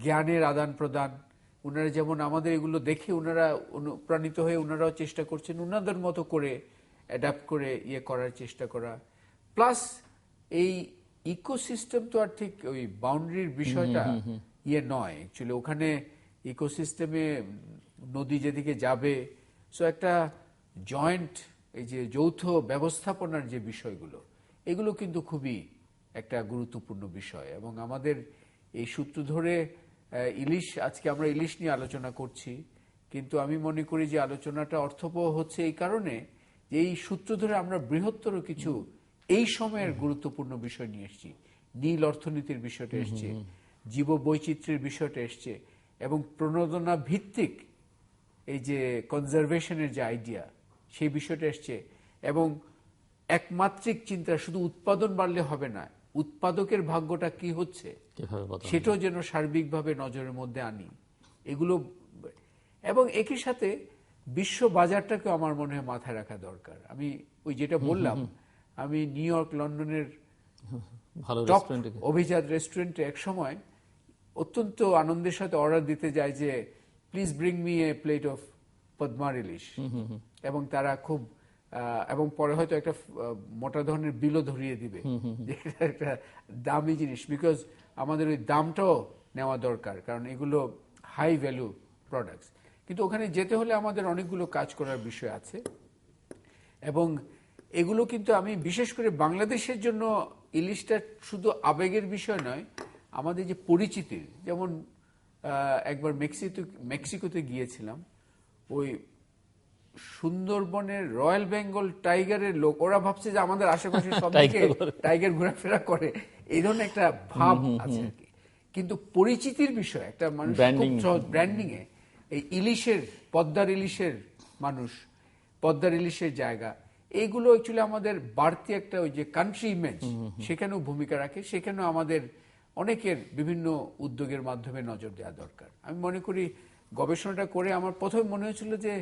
জ্ঞানের আদান প্রদান, ওনারা যেমন আমাদের এগুলো দেখে ওনারা অনুপ্রাণিত হয়ে ওনারাও চেষ্টা করছেন ওনাদের মতো করে অ্যাডাপ্ট করে করার চেষ্টা করা। প্লাস এই ইকোসিস্টেম তো আর ঠিক ওই বাউন্ডারির বিষয়টা নয় অ্যাকচুয়ালি। ওখানে ইকোসিস্টেমে নদী যেদিকে যাবে, সো একটা জয়েন্ট, এই যে যৌথ ব্যবস্থাপনার যে বিষয়গুলো, এগুলো কিন্তু খুবই একটা গুরুত্বপূর্ণ বিষয়। এবং আমাদের এই সূত্র ধরে ইলিশ, আজকে আমরা ইলিশ নিয়ে আলোচনা করছি, কিন্তু আমি মনে করি যে আলোচনাটা অর্থবহ হচ্ছে এই কারণে যে এই সূত্র ধরে আমরা বৃহত্তর কিছু এই সময়ের গুরুত্বপূর্ণ বিষয় নিয়ে এসেছি। নীল অর্থনীতির বিষয়টা এসছে, জীব বৈচিত্র্যের বিষয়টা এসছে, এবং প্রণোদনা ভিত্তিক এই যে কনজারভেশনের যে আইডিয়া, সেই বিষয়টা এসছে। এবং একমাত্রিক চিন্তা, শুধু উৎপাদন বাড়লে হবে না, উৎপাদকের ভাগ্যটা কি হচ্ছে সেটাও যেন সার্বিকভাবে নজরের মধ্যে আনি এগুলো। এবং একই সাথে বিশ্ব বাজারটাকে আমার মনে হয় মাথায় রাখা দরকার। আমি ওই যেটা বললাম, আমি নিউ ইয়র্ক, লন্ডনের টপ অভিজাত রেস্টুরেন্টে এক সময় অত্যন্ত আনন্দের সাথে অর্ডার দিতে যায় যে please bring me a plate of পদ্মার ইলিশ, এবং তারা খুব এবং পরে হয়তো একটা মোটা ধরনের বিলও ধরিয়ে দিবে, যেটা একটা দামি জিনিস, বিকজ আমাদের ওই দামটাও নেওয়া দরকার, কারণ এগুলো হাই ভ্যালু প্রোডাক্টস। কিন্তু ওখানে যেতে হলে আমাদের অনেকগুলো কাজ করার বিষয় আছে, এবং এগুলো কিন্তু আমি বিশেষ করে বাংলাদেশের জন্য ইলিশটা শুধু আবেগের বিষয় নয়, আমাদের যে পরিচিতির, যেমন একবার মেক্সিকোতে গিয়েছিলাম, ওই সুন্দরবনের রয়্যাল বেঙ্গল টাইগারের লোক, ওরা ভাবছে যে আমাদের আশেপাশে সব দিকে টাইগার ঘোরাফেরা করে, এই ধরনের একটা ভাব আছে আর কি। কিন্তু পরিচিতির বিষয়, একটা মানুষ ব্র্যান্ডিং এ এই ইলিশের, পদ্মার ইলিশের মানুষ, পদ্মার ইলিশের জায়গা, এইগুলো অ্যাকচুয়ালি আমাদের বাড়তি একটা ওই যে কান্ট্রি ইমেজ, সেখানেও ভূমিকা রাখে। সেখানেও আমাদের অনেকের বিভিন্ন উদ্যোগের মাধ্যমে নজর দেওয়া দরকার। আমি মনে করি গবেষণাটা করে আমার প্রথমে মনে হয়েছিল যে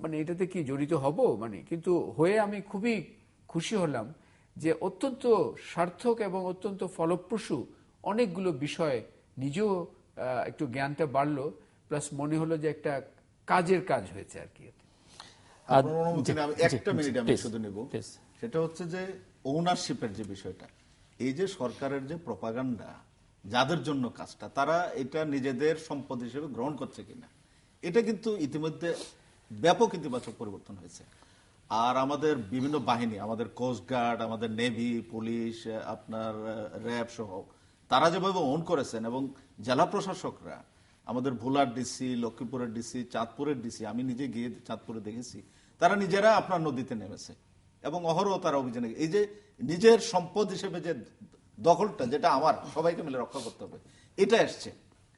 মানে এটাতে কি জড়িত হব, মানে কিন্তু হয়ে আমি খুবই খুশি হলাম যে অত্যন্ত সার্থক এবং অত্যন্ত ফলপ্রসূ অনেকগুলো বিষয় নিজেও একটু জ্ঞানটা বাড়লো, প্লাস মনে হলো যে একটা কাজের কাজ হয়েছে আর কি। আপনার অনুমতি আমি একটা মিনিট আমি শুধু নেব, সেটা হচ্ছে যে ওনারশিপের যে বিষয়টা, এই যে সরকারের যে প্রপাগান্ডা, যাদের জন্য কাজটা, তারা এটা নিজেদের সম্পদ হিসেবে গ্রহণ করছে কিনা, এটা কিন্তু ইতিমধ্যে ব্যাপক ইতিবাচক পরিবর্তন হয়েছে। আর আমাদের বিভিন্ন বাহিনী, আমাদের কোস্টগার্ড, আমাদের নেভি, পুলিশ, আপনার র্যাব সহ তারা যেভাবে ওন করেছেন, এবং জেলা প্রশাসকরা, আমাদের ভোলার ডিসি, লক্ষ্মীপুরের ডিসি, চাঁদপুরের ডিসি, আমি নিজে গিয়ে চাঁদপুরে দেখেছি, তারা নিজেরা আপনার নদীতে নেমেছে এবং অহরহ তারা অভিযানে, এই যে নিজের সম্পদ হিসেবে যে দখলটা, যেটা আমার সবাইকে মিলে রক্ষা করতে হবে, এটা এসছে।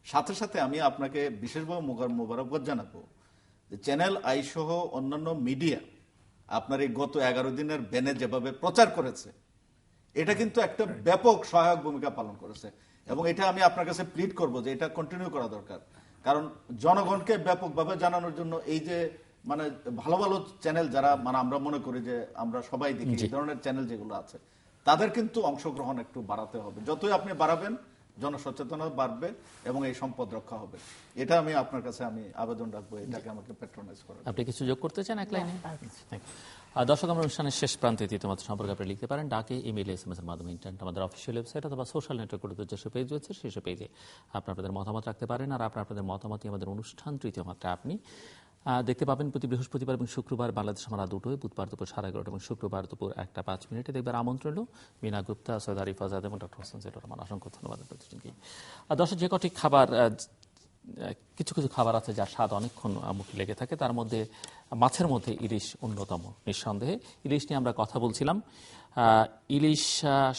সাথে সাথে আমি আপনাকে বিশেষভাবে মোবারকবাদ জানাবো যে চ্যানেল আই সহ অন্যান্য মিডিয়া আপনার এই গত 11 দিনের ব্যানে যেভাবে প্রচার করেছে, এটা কিন্তু একটা ব্যাপক সহায়ক ভূমিকা পালন করেছে, এবং এটা আমি আপনার কাছে প্লিড করব যে এটা কন্টিনিউ করা দরকার। কারণ জনগণকে ব্যাপকভাবে জানানোর জন্য এই যে মানে ভালো ভালো চ্যানেল যারা, মানে আমরা মনে করি যে আমরা সবাই দেখি এই ধরনের চ্যানেল যেগুলো আছে, তাদের কিন্তু অংশগ্রহণ একটু বাড়াতে হবে। যতই আপনি বাড়াবেন, জনসচেতনতা বাড়বে এবং এই সম্পদ রক্ষা হবে। এটা আমি আপনার কাছে আমি আবেদন রাখবো, এটাকে আমাকে প্যাট্রোনাইজ করা। আপনি কিছু যোগ করতে চান এক লাইনে? দর্শক, আমরা অনুষ্ঠানের শেষ প্রান্তে তৃতীয়মাত্র সম্পর্কে আপনি লিখতে পারেন ডাকে, ইমেইল, SMS এর মাধ্যমে, ইন্টারনেট, আমাদের অফিসিয়াল ওয়েবসাইট অথবা সোশ্যাল নেটওয়ার্কগুলোতে যেসব পেজ রয়েছে সেসব পেজে আপনাদের মতামত রাখতে পারেন। আর আপনাদের মতামতই আমাদের অনুষ্ঠান তৃতীয় মাত্রা আপনি দেখতে পাবেন প্রতি বৃহস্পতিবার এবং শুক্রবার বাংলাদেশ আমার 2টোয়, বুধবার দুপুর 11:30 এবং শুক্রবার দুপুর 1:05 দেখবার আমন্ত্রণ রইল। মিনা গুপ্তা, সৈয়দ আরিফ আজাদ এবং ডক্টর হোসেন জিল্লুর রহমান, অসংখ্য ধন্যবাদ প্রতিদিনকে। দর্শক, যে কটি খাবার, কিছু কিছু খাবার আছে যার স্বাদ অনেকক্ষণ মুখে লেগে থাকে, তার মধ্যে মাছের মধ্যে ইলিশ অন্যতম। নিঃসন্দেহে ইলিশ নিয়ে আমরা কথা বলছিলাম। ইলিশ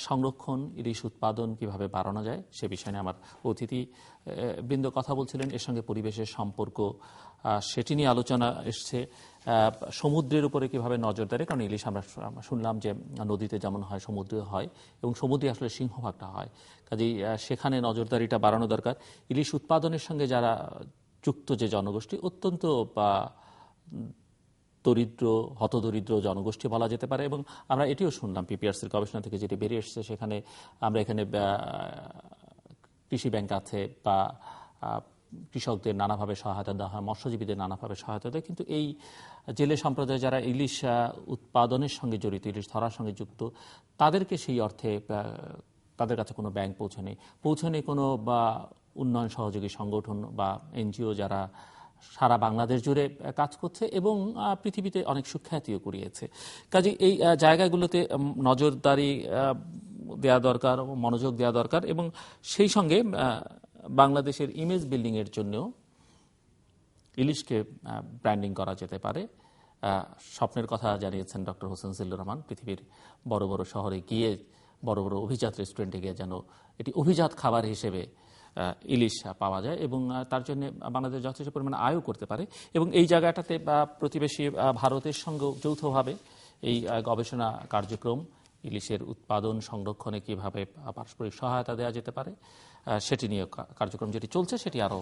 সংরক্ষণ, ইলিশ উৎপাদন কিভাবে বাড়ানো যায় সে বিষয় নিয়ে আমার অতিথি বৃন্দ কথা বলছিলেন। এর সঙ্গে পরিবেশের সম্পর্ক, সেটি নিয়ে আলোচনা এসছে। সমুদ্রের উপরে কিভাবে নজরদারি, কারণ ইলিশ আমরা শুনলাম যে নদীতে যেমন হয় সমুদ্রে হয়, এবং সমুদ্রে আসলে সিংহভাগটা হয়, কাজেই সেখানে নজরদারিটা বাড়ানো দরকার। ইলিশ উৎপাদনের সঙ্গে যারা যুক্ত যে জনগোষ্ঠী, অত্যন্ত দরিদ্র, হতদরিদ্র জনগোষ্ঠী বলা যেতে পারে। এবং আমরা এটিও শুনলাম পিপিআরসির গবেষণা থেকে যেটি বেরিয়ে এসেছে, সেখানে আমরা এখানে কৃষি ব্যাংক আছে বা কৃষকদের নানাভাবে সহায়তা দেওয়া হয়, মৎস্যজীবীদের নানাভাবে সহায়তা দেয়, কিন্তু এই জেলে সম্প্রদায় যারা ইলিশ উৎপাদনের সঙ্গে জড়িত, ইলিশ ধরার সঙ্গে যুক্ত, তাদেরকে সেই অর্থে তাদের কাছে কোনো ব্যাংক পৌঁছায়নি কোনো বা উন্নয়ন সহযোগী সংগঠন বা এনজিও যারা সারা বাংলাদেশ জুড়ে কাজ করছে এবং পৃথিবীতে অনেক সুখ্যাতিও কুড়িয়েছে। কাজে এই জায়গাগুলোতে নজরদারি দেওয়া দরকার, মনোযোগ দেওয়া দরকার, এবং সেই সঙ্গে বাংলাদেশের ইমেজ বিল্ডিংয়ের জন্য ইলিশকে ব্র্যান্ডিং করা যেতে পারে। স্বপ্নের কথা জানিয়েছেন ডক্টর হোসেন জিল্লুর রহমান, পৃথিবীর বড় বড় শহরে গিয়ে, বড় বড় অভিজাত রেস্টুরেন্টে গিয়ে যেন এটি অভিজাত খাবার হিসেবে ইলিশ পাওয়া যায়, এবং তার জন্য বাংলাদেশ যথেষ্ট পরিমাণে আয়ও করতে পারে। এবং এই জায়গাটাতে প্রতিবেশী ভারতের সঙ্গে যৌথভাবে এই গবেষণা কার্যক্রম, ইলিশের উৎপাদন সংরক্ষণে কিভাবে পারস্পরিক সহায়তা দেওয়া যেতে পারে, সেটি নিয়ে কার্যক্রম যেটি চলছে সেটি আরও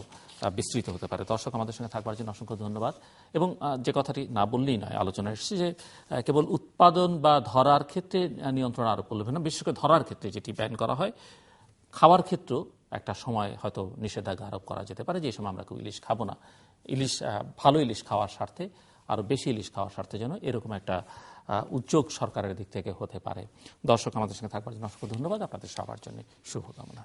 বিস্তৃত হতে পারে। দর্শক, আমাদের সঙ্গে থাকবার জন্য অসংখ্য ধন্যবাদ। এবং যে কথাটি না বললেই নয়, আলোচনা এসেছে যে কেবল উৎপাদন বা ধরার ক্ষেত্রে নিয়ন্ত্রণ আরোপ করলে না, বিশেষ করে ধরার ক্ষেত্রে যেটি ব্যান করা হয়, খাওয়ার ক্ষেত্রেও একটা সময় হয়তো নিষেধাজ্ঞা আরোপ করা যেতে পারে, যে সময় আমরা কেউ ইলিশ খাবো না। ইলিশ, ভালো ইলিশ খাওয়ার স্বার্থে, আরও বেশি ইলিশ খাওয়ার স্বার্থে যেন এরকম একটা উদ্যোগ সরকারের দিক থেকে হতে পারে। দর্শক, আমাদের সঙ্গে থাকবার জন্য অসংখ্য ধন্যবাদ। আপনাদের সবার জন্য শুভকামনা।